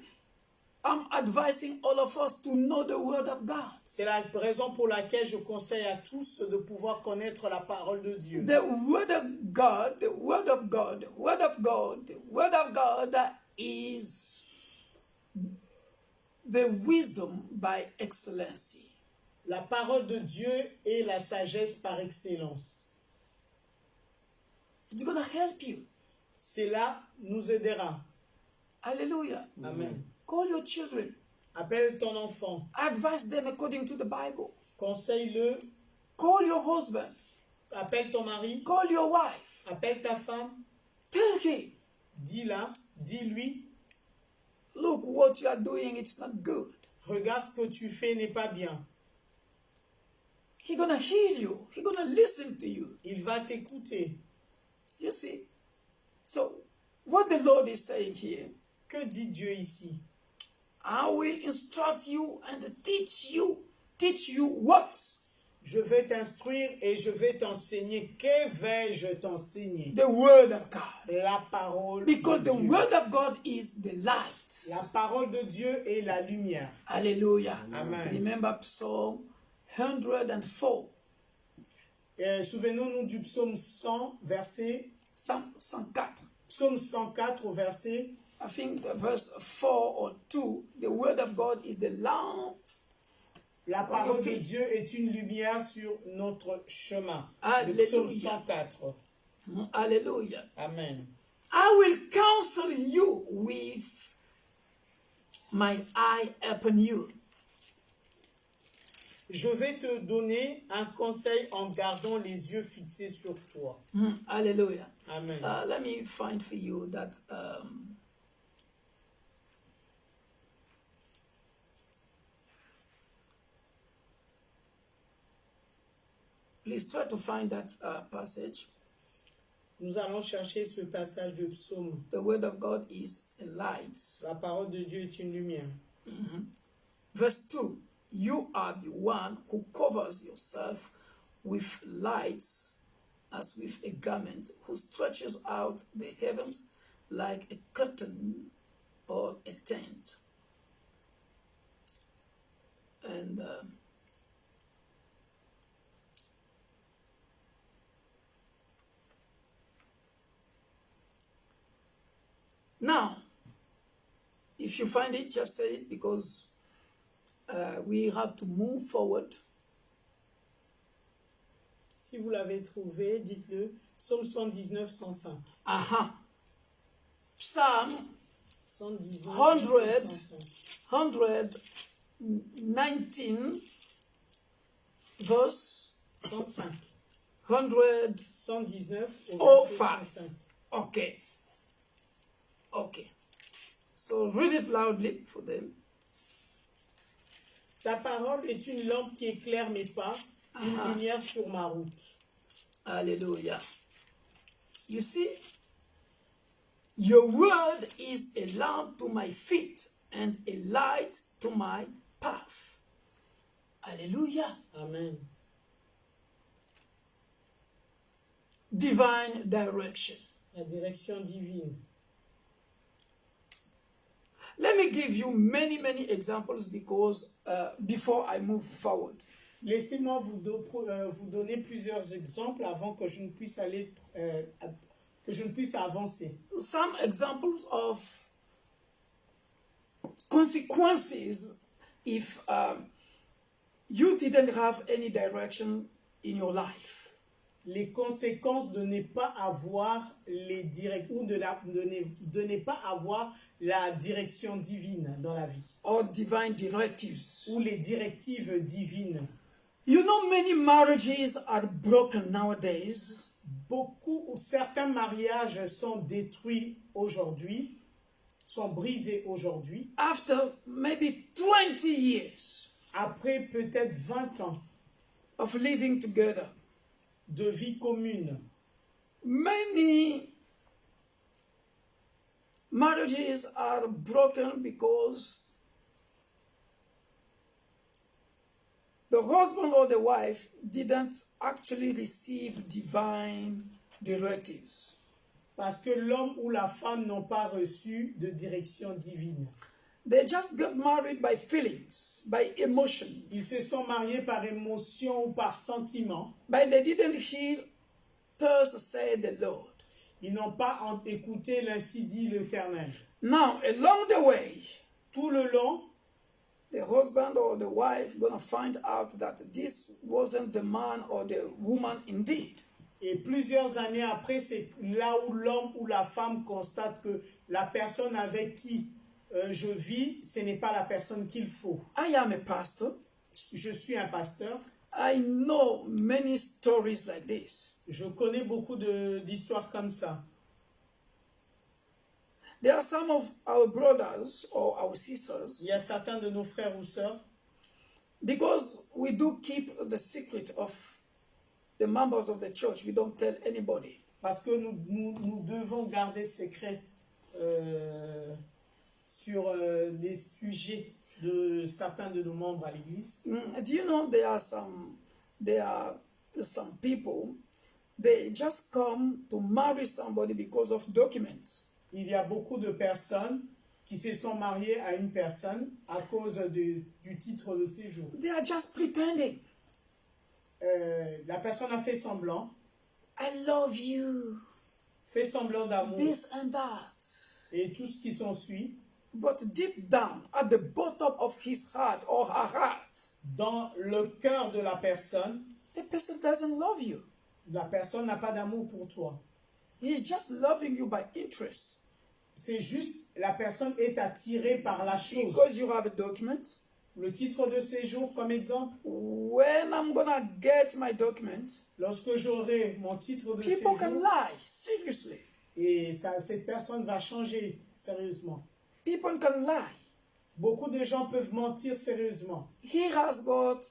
I'm advising all of us to know the word of God. C'est la raison pour laquelle je conseille à tous de pouvoir connaître la parole de Dieu. The word of God, the word of God, the word of God, the word of God is the wisdom by excellency. La parole de Dieu est la sagesse par excellence. It's going to help you. Cela nous aidera. Hallelujah. Amen. Call your children. Appelle ton enfant. Advise them according to the Bible. Conseille-le. Call your husband. Appelle ton mari. Call your wife. Appelle ta femme. Tell him. Dis-lui. Look, what you are doing, it's not good. Regarde ce que tu fais n'est pas bien. He's going to hear you. He's going to listen to you. Il va t'écouter. You see? So, what the Lord is saying here. Que dit Dieu ici? I will instruct you and teach you. Teach you what? Je vais t'instruire et je vais t'enseigner. Que vais-je t'enseigner? The word of God. La parole Because de the Dieu. word of God is the light. La parole de Dieu est la lumière. Hallelujah. Amen. Remember Psalm 104. Souvenons-nous du psaume 100, verset 104. Psaume 104 au verset, I think verse 4 or 2, the word of God is the lamp. la parole de Dieu est une lumière sur notre chemin. Alléluia. Le psaume 104. Hallelujah. Amen. I will counsel you with my eye upon you. Je vais te donner un conseil en gardant les yeux fixés sur toi. Hallelujah. Amen. Let me find for you that please try to find that passage. Nous allons chercher ce passage de psaume. The word of God is a light. La parole de Dieu est une lumière. Verse 2. You are the one who covers yourself with lights as with a garment, who stretches out the heavens like a curtain or a tent. And now, if you find it, just say it, because we have to move forward. Si vous l'avez trouvé, dites-le. Psaume 119, 105. Aha. Psalm 119, 119, verse 105. 100. 119 Oh, au verset 105. Okay. Okay. So read it loudly for them. Ta parole est une lampe qui éclaire mes pas, une lumière sur ma route. Hallelujah. You see, your word is a lamp to my feet and a light to my path. Hallelujah. Amen. Divine direction. La direction divine. Let me give you many examples because before I move forward. Laissez-moi vous donner plusieurs exemples avant que je ne puisse avancer. Some examples of consequences if you didn't have any direction in your life. Les conséquences de ne pas avoir de ne pas avoir la direction divine dans la vie. Or divine directives. Ou les directives divines. You know, many marriages are broken nowadays. Certains mariages sont détruits aujourd'hui, sont brisés aujourd'hui. After maybe 20 years. Après peut-être 20 ans. Of living together. De vie commune. Many marriages are broken because the husband or the wife didn't actually receive divine directives. Parce que l'homme ou la femme n'ont pas reçu de direction divine. They just got married by feelings, by emotion. Ils se sont mariés par émotion ou par sentiment. But they didn't hear, thus said the Lord. Ils n'ont pas écouté l'ainsi dit l'Éternel. Now, along the way, tout le long, the husband or the wife gonna find out that this wasn't the man or the woman indeed. Et plusieurs années après, c'est là où l'homme ou la femme constate que la personne avec qui je vis, ce n'est pas la personne qu'il faut. I am a pastor. Je suis un pasteur. I know many stories like this. Je connais beaucoup d'histoires comme ça. There are some of our brothers or our sisters. Il y a certains de nos frères ou sœurs. Because we do keep the secret of the members of the church. We don't tell anybody. Parce que nous devons garder secret sur les sujets de certains de nos membres à l'église. Do you know there are some people, they just come to marry somebody because of documents. Il y a beaucoup de personnes qui se sont mariées à une personne à cause du titre de séjour. They are just pretending. La personne a fait semblant. I love you. Fait semblant d'amour. This and that. Et tout ce qui s'ensuit. But deep down, at the bottom of his heart or her heart, dans le cœur de la personne, the person doesn't love you. La personne n'a pas d'amour pour toi. He's just loving you by interest. C'est juste, la personne est attirée par la chose. Because you have a document. Le titre de séjour, comme exemple. When I'm gonna get my document, lorsque j'aurai mon titre de people séjour, can lie, seriously. Et cette personne va changer sérieusement. People can lie. Beaucoup de gens peuvent mentir sérieusement. He has got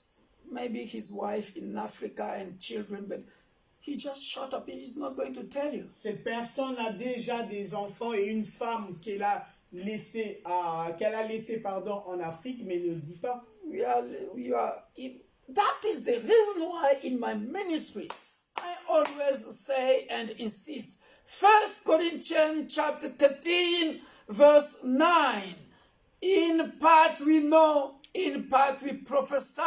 maybe his wife in Africa and children, but he just shut up. He's not going to tell you. Cette personne a déjà des enfants et une femme qu'elle a laissé en Afrique, mais ne le dit pas. That is the reason why in my ministry I always say and insist. 1 Corinthians chapter 13 verse 9. In part we know, in part we prophesy.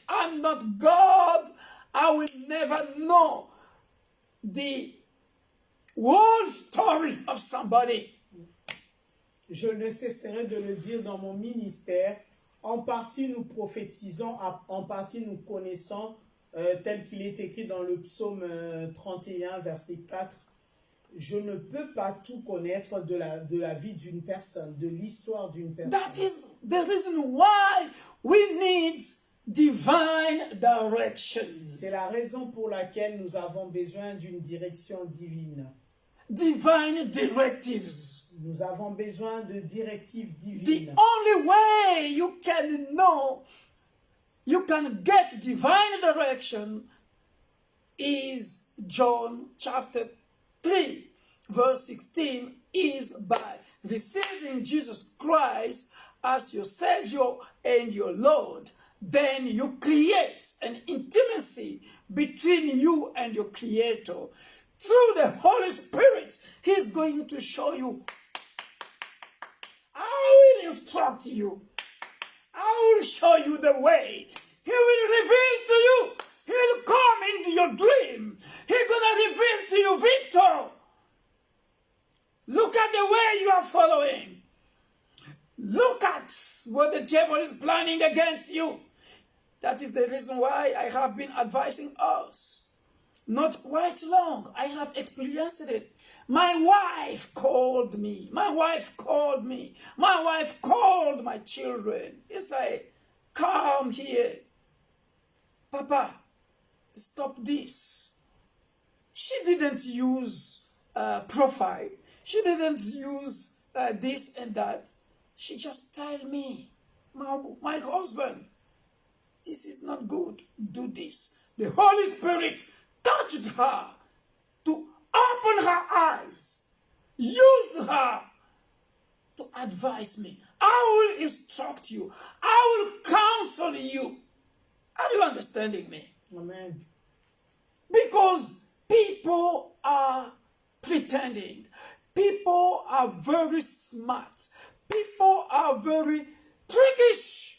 I'm not God. I will never know the whole story of somebody. Je ne cesserai de le dire dans mon ministère. En partie nous prophétisons, en partie nous connaissons, tel qu'il est écrit dans le psaume 31, verset 4. Je ne peux pas tout connaître de la vie d'une personne, de l'histoire d'une personne. That is the reason why we need divine direction. C'est la raison pour laquelle nous avons besoin d'une direction divine. Divine directives. Nous avons besoin de directives divines. The only way you can know, you can get divine direction is John chapter 3, verse 16, is by receiving Jesus Christ as your Savior and your Lord. Then you create an intimacy between you and your Creator. Through the Holy Spirit, He's going to show you. I will instruct you. I will show you the way. He will reveal to you. He'll come into your dream. He's going to reveal to you, Victor. Look at the way you are following. Look at what the devil is planning against you. That is the reason why I have been advising us. Not quite long. I have experienced it. My wife called me. My wife called me. My wife called my children. He said, come here. Papa, stop this. She didn't use profile. She didn't use this and that. She just told me, my husband, this is not good. Do this. The Holy Spirit touched her to open her eyes, used her to advise me. I will instruct you. I will counsel you. Are you understanding me? Amen. Because people are pretending. People are very smart. People are very trickish.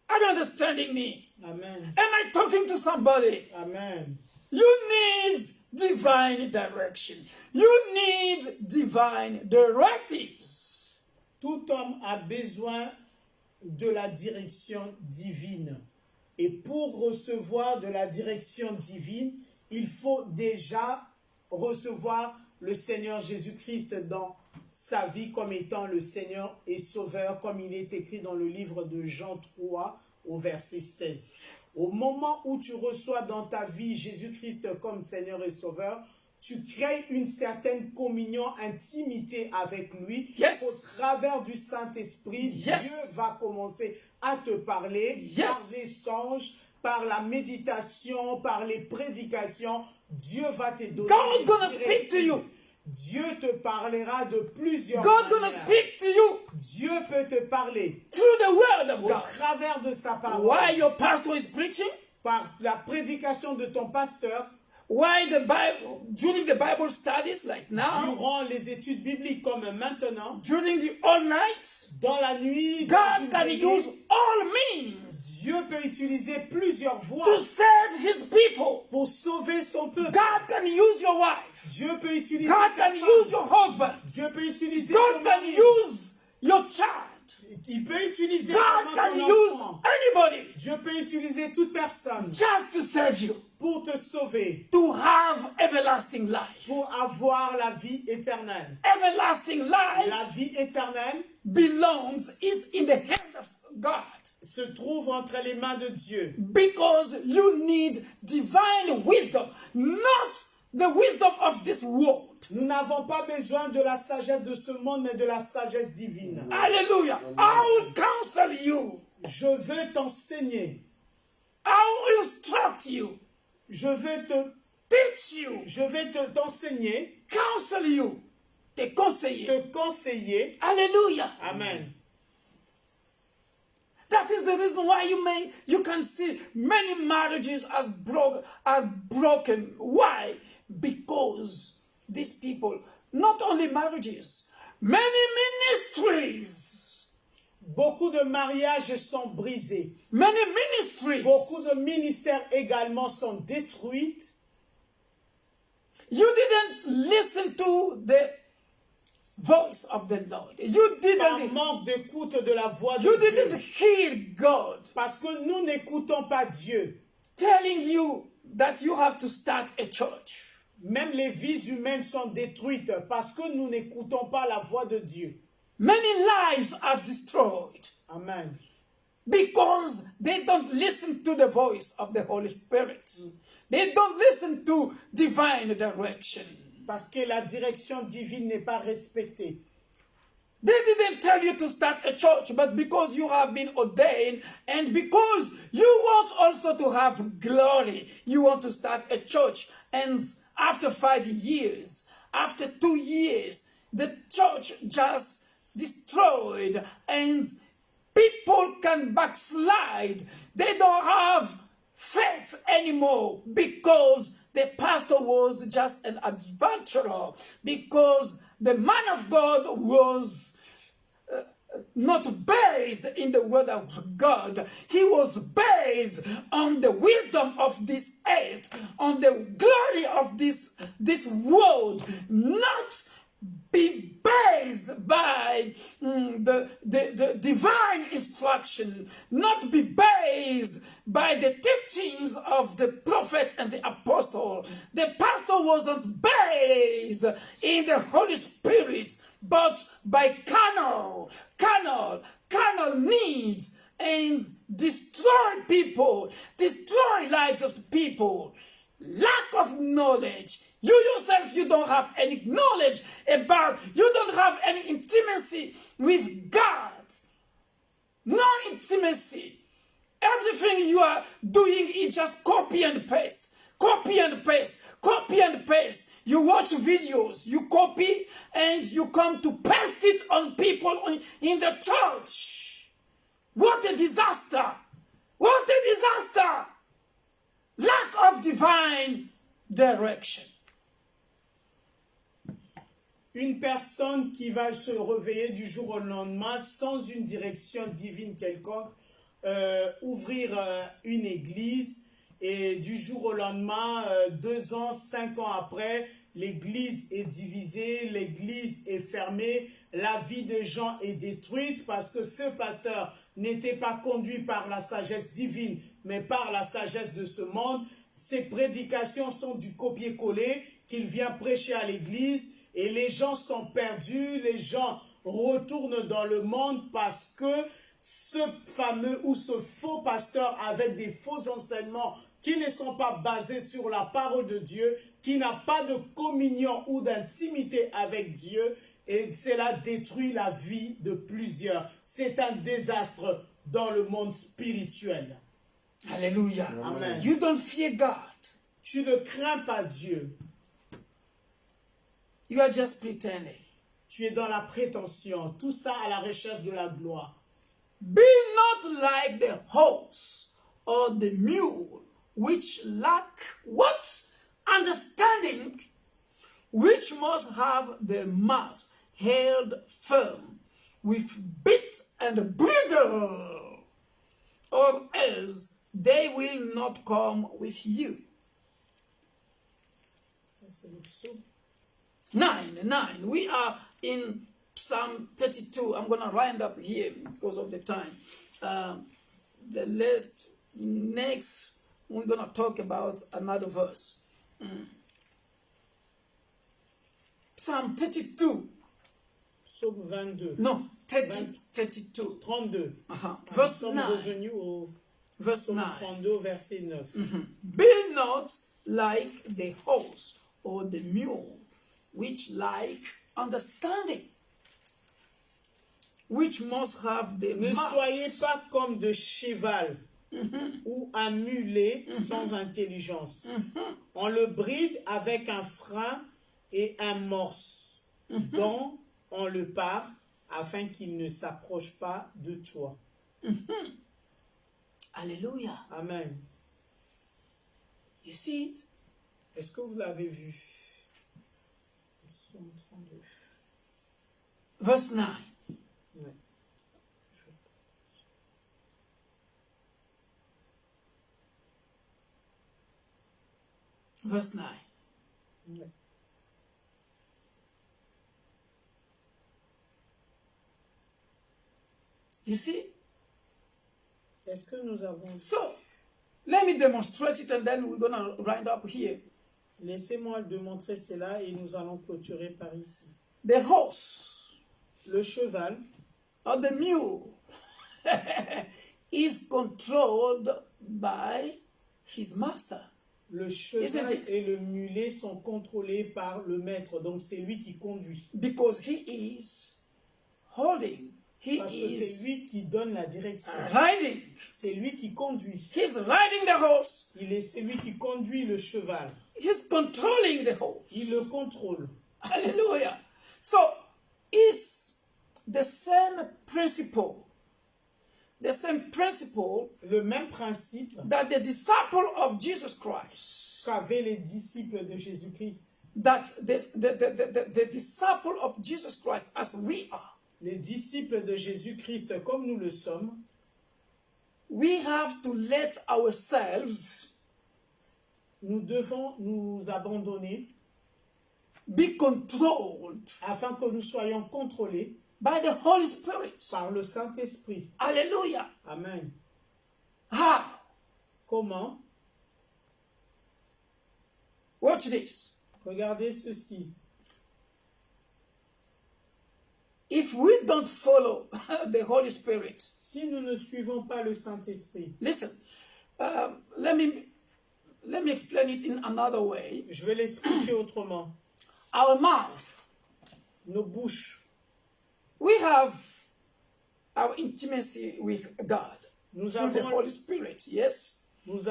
Are you understanding me? Amen. Am I talking to somebody? Amen. You need divine direction. You need divine directives. Tout homme a besoin de la direction divine. Et pour recevoir de la direction divine, il faut déjà recevoir le Seigneur Jésus-Christ dans sa vie comme étant le Seigneur et Sauveur, comme il est écrit dans le livre de Jean 3 au verset 16. Au moment où tu reçois dans ta vie Jésus-Christ comme Seigneur et Sauveur, tu crées une certaine communion, intimité avec lui. Yes. Au travers du Saint-Esprit, Yes. Dieu va commencer à te parler Yes. par des songes, par la méditation, par les prédications. Dieu va te donner God des gonna speak to directives. you. Dieu te parlera de plusieurs God gonna manières. speak to you Dieu peut te parler through the word of au God. travers de sa parole, While your pastor is preaching, par la prédication de ton pasteur, while the Bible, during the Bible studies like now, durant les études bibliques comme maintenant, during the all night, dans la nuit, dans God une can veillée, use all means Dieu peut utiliser plusieurs voies to save his people. pour sauver son peuple. God can use your wife. Dieu peut utiliser God ta can femme. use your husband. Dieu peut utiliser God ton can mari. use your child. Il peut utiliser God can ton use enfant. anybody Dieu peut utiliser toute personne just to save you, pour te sauver, to have everlasting life. pour avoir la vie éternelle. Everlasting La life vie éternelle is in the hand of God. se trouve entre les mains de Dieu. Because you need divine wisdom, not the wisdom of this world. Nous n'avons pas besoin de la sagesse de ce monde, mais de la sagesse divine. Hallelujah. I will counsel you. Je veux t'enseigner. I will instruct you. Je vais te teach you, je vais t'enseigner, counsel you, te conseiller. te conseiller. Hallelujah. Amen. That is the reason why you can see many marriages are broken. Why? Because these people, not only marriages, many ministries. Beaucoup de mariages sont brisés. Many ministries. Beaucoup de ministères également sont détruits. You didn't listen to the voice of the Lord. You Par didn't. manque d'écoute de la voix de You Dieu. didn't hear God Parce que nous n'écoutons pas Dieu. telling you that you have to start a church. Même les vies humaines sont détruites parce que nous n'écoutons pas la voix de Dieu. Many lives are destroyed Amen. because they don't listen to the voice of the Holy Spirit. They don't listen to divine direction. Parce que la direction divine n'est pas respectée. They didn't tell you to start a church, but because you have been ordained and because you want also to have glory, you want to start a church. And after 5 years, after 2 years, the church just destroyed and people can backslide. They don't have faith anymore because the pastor was just an adventurer, because the man of God was not based in the word of God. He was based on the wisdom of this earth, on the glory of this world, not be based by the divine instruction, not be based by the teachings of the prophet and the apostle. The pastor wasn't based in the Holy Spirit, but by carnal needs, and destroy people, destroy lives of people. Lack of knowledge. You yourself, you don't have any knowledge about, you don't have any intimacy with God. No intimacy. Everything you are doing is just copy and paste. Copy and paste. Copy and paste. You watch videos, you copy, and you come to paste it on people in the church. What a disaster. What a disaster. Lack of divine direction. Une personne qui va se réveiller du jour au lendemain sans une direction divine quelconque, ouvrir une église, et du jour au lendemain, 2 ans, 5 ans après, l'église est divisée, l'église est fermée, la vie de gens est détruite parce que ce pasteur n'était pas conduit par la sagesse divine, mais par la sagesse de ce monde. Ses prédications sont du copier-coller qu'il vient prêcher à l'église, et les gens sont perdus, les gens retournent dans le monde parce que ce fameux ou ce faux pasteur avec des faux enseignements qui ne sont pas basés sur la parole de Dieu, qui n'a pas de communion ou d'intimité avec Dieu, et cela détruit la vie de plusieurs. C'est un désastre dans le monde spirituel. Alléluia. Amen. You don't fear God. Tu ne crains pas Dieu. You are just pretending. Tu es dans la prétention. Tout ça à la recherche de la gloire. Be not like the horse or the mule, which lack what? Understanding, which must have their mouths held firm with bit and bridle, or else they will not come with you. 9. We are in Psalm 32. I'm going to round up here because of the time. Next, we're going to talk about another verse. Psalm 32. Psaume 22. No, 32. 32. Verse Nous sommes 9. revenus au Verse Psaume 9. 32, verset 9. Be not like the horse or the mule, which lack understanding, which must have the Ne mouth. soyez pas comme de cheval ou un mulet sans intelligence. On le bride avec un frein et un morse, dont on le part afin qu'il ne s'approche pas de toi. Alléluia. Amen. You see it? Est-ce que vous l'avez vu? Psaume 32. Verse 9. Ouais. Verse 9. Ouais. You see? Est-ce que nous avons... So, let me demonstrate it and then we're going to wind up here. Laissez-moi démontrer cela et nous allons clôturer par ici. The horse Le cheval or the mule is controlled by his master. Le Isn't cheval it? et le mulet sont contrôlés par le maître, donc c'est lui qui conduit. Because he is holding, he Parce que c'est is lui qui donne la direction. riding. C'est lui qui conduit. He's riding the horse. C'est lui qui conduit le cheval. He's controlling the horse. Il le contrôle. Hallelujah. So, it's the same principle. The same principle Le même principe that the disciple of Jesus Christ, qu'avaient les disciples de Jésus-Christ. that the disciple of Jesus Christ as we are, Les disciples de Jésus-Christ comme nous le sommes, we have to let ourselves nous devons nous abandonner be controlled afin que nous soyons contrôlés by the Holy Spirit. par le Saint-Esprit. Hallelujah. Amen. How? Comment? Watch this. Regardez ceci. If we don't follow the Holy Spirit, Si nous ne suivons pas le Saint-Esprit, listen, let me explain it in another way. je vais l'expliquer autrement. Our mouth, Nos bouches, we have our intimacy with God nous through the avons, Holy Spirit, yes? nous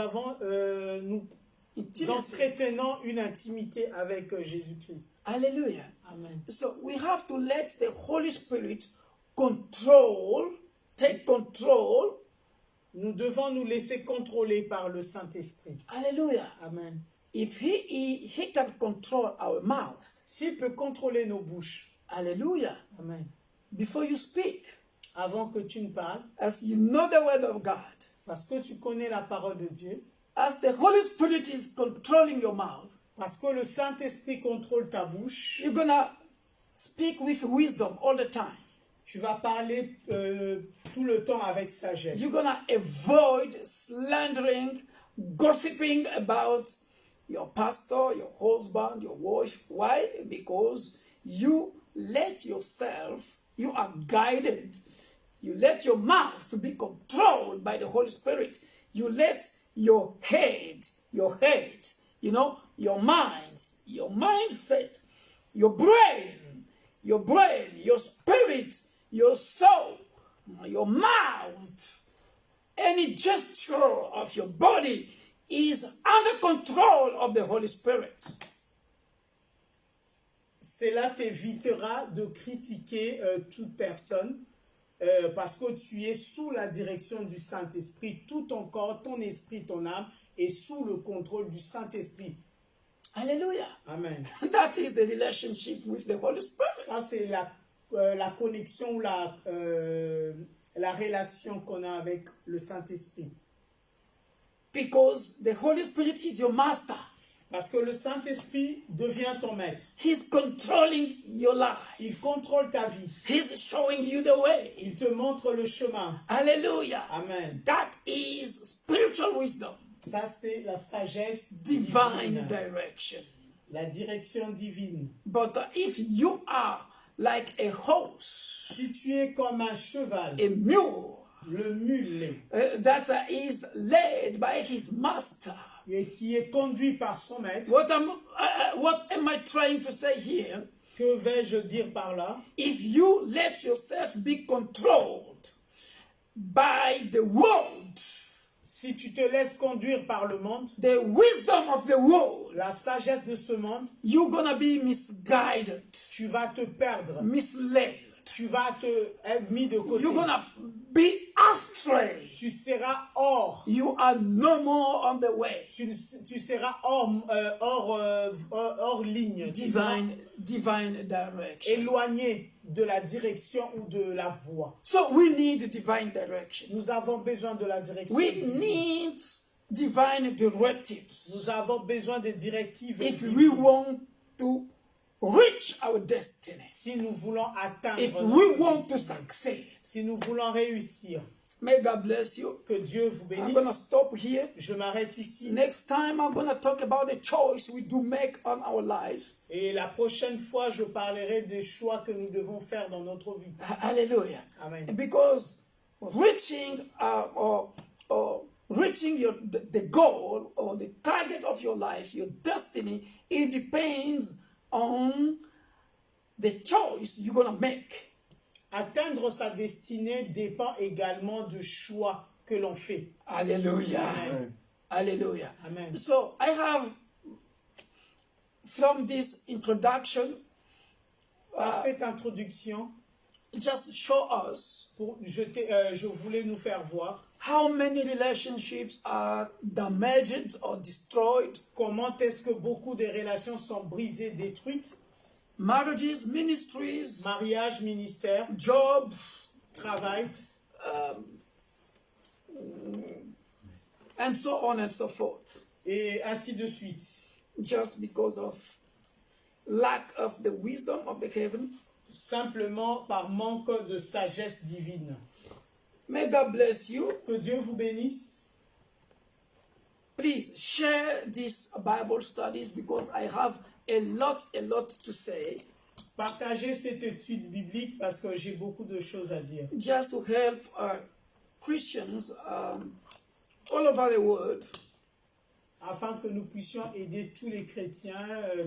Intimacy. entretenons une intimité avec Jésus-Christ. Hallelujah. Amen. So we have to let the Holy Spirit take control. Nous devons nous laisser contrôler par le Saint-Esprit. Hallelujah. Amen. If he can control our mouth, S'il peut contrôler nos bouches, hallelujah, amen, before you speak, avant que tu ne parles, as you know the word of God, parce que tu connais la parole de Dieu, as the Holy Spirit is controlling your mouth, parce que le Saint-Esprit contrôle ta bouche, you're gonna speak with wisdom all the time. tu vas parler tout le temps avec sagesse. You're gonna avoid slandering, gossiping about your pastor, your husband, your wife. Why? Because you let yourself, you are guided. You let your mouth to be controlled by the Holy Spirit. You let your head, you know, your mind, your mindset, your brain, your spirit, your soul, your mouth, any gesture of your body is under control of the Holy Spirit. Cela t'évitera de critiquer toute personne parce que tu es sous la direction du Saint-Esprit. Tout ton corps, ton esprit, ton âme est sous le contrôle du Saint-Esprit. Hallelujah. Amen. That is the relationship with the Holy Spirit. Ça, c'est la connexion ou la relation qu'on a avec le Saint-Esprit. Because the Holy Spirit is your master. Parce que le Saint-Esprit devient ton maître. He's controlling your life. Il contrôle ta vie. He's showing you the way. Il te montre le chemin. Hallelujah. Amen. That is spiritual wisdom. Ça, c'est la sagesse Divine direction. La direction divine. But if you are like a horse, Si tu es comme un cheval, a mule, le mulet, that is led by his master. et qui est conduit par son maître, What am I trying to say here? que vais-je dire par là? If you let yourself be controlled by the world, Si tu te laisses conduire par le monde, the wisdom of the world, la sagesse de ce monde, you're gonna be misguided, tu vas te perdre. misled. Tu vas être mis de côté. You're gonna be astray. Tu seras hors. You are no more on the way. Tu seras hors ligne. Divine direction. Éloigné de la direction ou de la voie. So we need divine direction. Nous avons besoin de la direction. We need divine directives. Nous avons besoin de directives. If we want to reach our destiny. Si nous voulons atteindre If notre we want to destinée. succeed. Si nous voulons réussir. May God bless you. Que Dieu vous I'm going to bénisse. stop here. Je m'arrête ici. Next time I'm going to talk about the choice we do make on our life. Et la prochaine fois, je parlerai des choix que nous devons faire dans notre vie. Hallelujah. Amen. Because reaching reaching the goal or the target of your life, your destiny, it depends on the choice you're going to make. Atteindre sa destinée dépend également du choix que l'on fait. Hallelujah. Amen. Hallelujah. Amen. So I have, from this introduction, Par cette introduction, just show us je voulais nous faire voir how many relationships are damaged or destroyed. comment est-ce que beaucoup de relations sont brisées, détruites. Marriages, ministries, Mariage, ministère, job, travail, and so on and so forth. et ainsi de suite. Just because of lack of the wisdom of the heaven. Simplement par manque de sagesse divine. May God bless you. Que Dieu vous bénisse. Please share these Bible studies because I have a lot to say. Partagez cette étude biblique parce que j'ai beaucoup de choses à dire. Just to help Christians all over the world Afin que nous puissions aider tous les chrétiens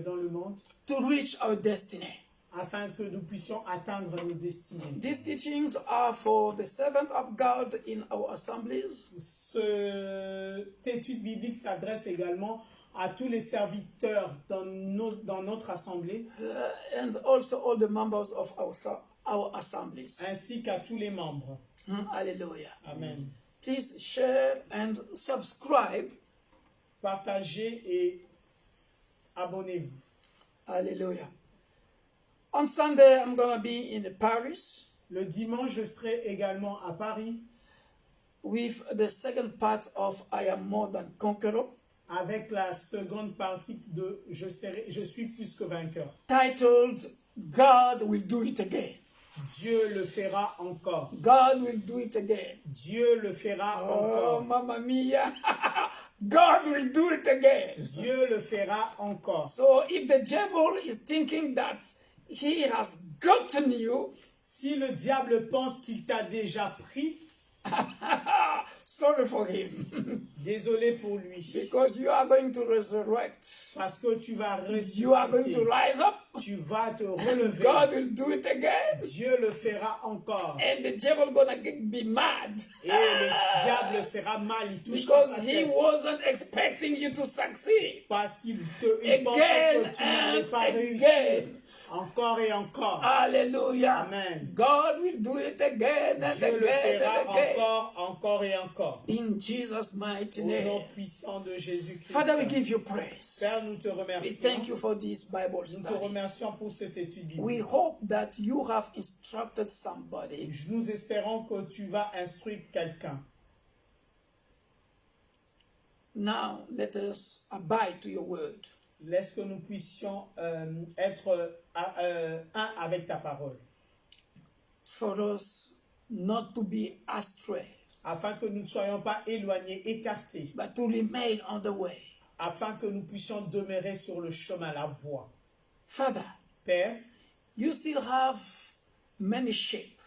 dans le monde. to reach our destiny. Afin que nous puissions atteindre nos destinées. These teachings are for the servant of God in our assemblies. Cette étude biblique s'adresse également à tous les serviteurs dans notre assemblée, And also all the members of our assemblies. ainsi qu'à tous les membres. Hallelujah. Amen. Please share and subscribe. Partagez et abonnez-vous. Hallelujah. On Sunday, I'm going to be in Paris Le dimanche, je serai également à Paris with the second part of I Am More Than Conqueror, avec la seconde partie de Je suis plus que vainqueur. titled God Will Do It Again. Dieu le fera encore. God will do it again. Dieu le fera Oh, encore. Mamma Mia. God will do it again. Dieu le fera encore. So if the devil is thinking that he has gotten you, Si le diable pense qu'il t'a déjà pris, sorry for him. désolé pour lui. Because you are going to resurrect. Parce que tu vas You are going to ressusciter. rise up. Tu vas te relever. God will do it again. Dieu le fera encore. And the devil gonna be mad. Et le diable sera mal. Il touche Because sa he tête. wasn't expecting you to succeed. Parce qu'il Again pensait que tu n'allais pas and réussir. again. Encore et encore. Hallelujah. Amen. God will do it again and Dieu le again fera and again. encore et encore. In Jesus' mighty Au nom name. puissant de Jésus-Christ. Father, we give you praise. Père, nous te We remercions. thank you for this Bible Nous te study. remercions pour cette étude biblique. We hope that you have instructed somebody. Nous espérons que tu vas instruire quelqu'un. Now, let us abide to your word. Laisse que nous puissions être un avec ta parole. For us not to be astray, Afin que nous ne soyons pas éloignés, écartés. but to remain on the way. Afin que nous puissions demeurer sur le chemin, la voie. Father, Père, you still have many sheep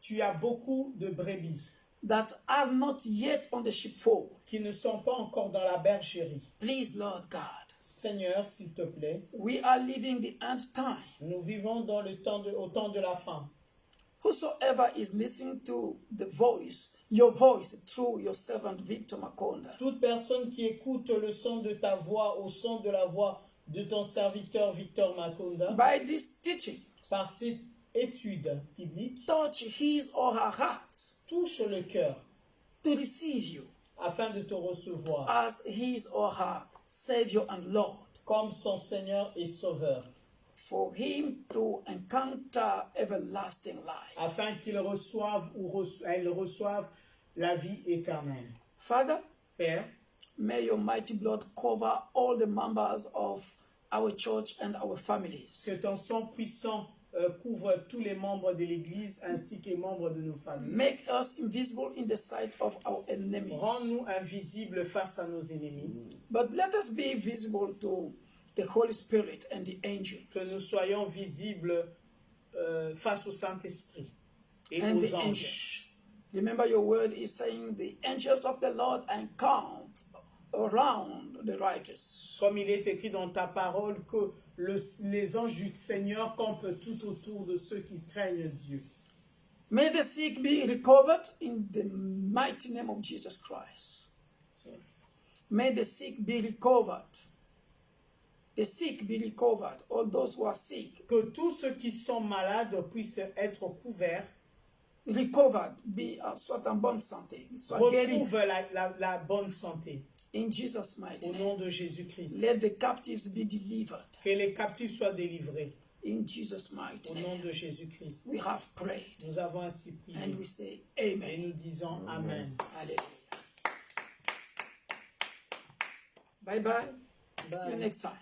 tu as beaucoup de brebis that are not yet on the sheepfold. qui ne sont pas encore dans la bergerie. Please, Lord God, Seigneur, s'il te plaît, we are living the end time. nous vivons dans au temps de la fin. Whosoever is listening to the voice, your voice through your servant Victor Makonda. Toute personne qui écoute le son de ta voix au son de la voix de ton serviteur Victor Makonda, By this teaching, par cette étude biblique, touch his or her heart touche le cœur to receive you afin de te recevoir as his or her Savior and Lord, comme son Seigneur et Sauveur, for him to encounter everlasting life. afin qu'il reçoive ou elle reçoive la vie éternelle. Father, Père, may your mighty blood cover all the members of our church and our families. que ton sang puissant couvre tous les membres de l'Église ainsi que les membres de nos familles. Make us invisible in the sight of our enemies. Rends-nous invisibles face à nos ennemis, But let us be visible to the Holy Spirit and the angels. que nous soyons visibles face au Saint-Esprit et And aux the anges. angels. Remember your word is saying the angels of the Lord encamp around the righteous. Comme il est écrit dans ta parole que les anges du Seigneur campent tout autour de ceux qui craignent Dieu. May the sick be recovered in the mighty name of Jesus Christ. May the sick be recovered. The sick be recovered. All those who are sick, Que tous ceux qui sont malades puissent être couverts, recovered, soit en bonne santé, soit guéris. retrouvent la bonne santé. In Jesus' mighty Au name. nom de Jésus-Christ. Let the captives be delivered. Que les captifs soient délivrés. In Jesus' mighty Au nom name. de Jésus-Christ. We have prayed. Nous avons ainsi prié. And we say Et amen. nous disons Amen. Hallelujah. Bye bye. See you Bye. next time.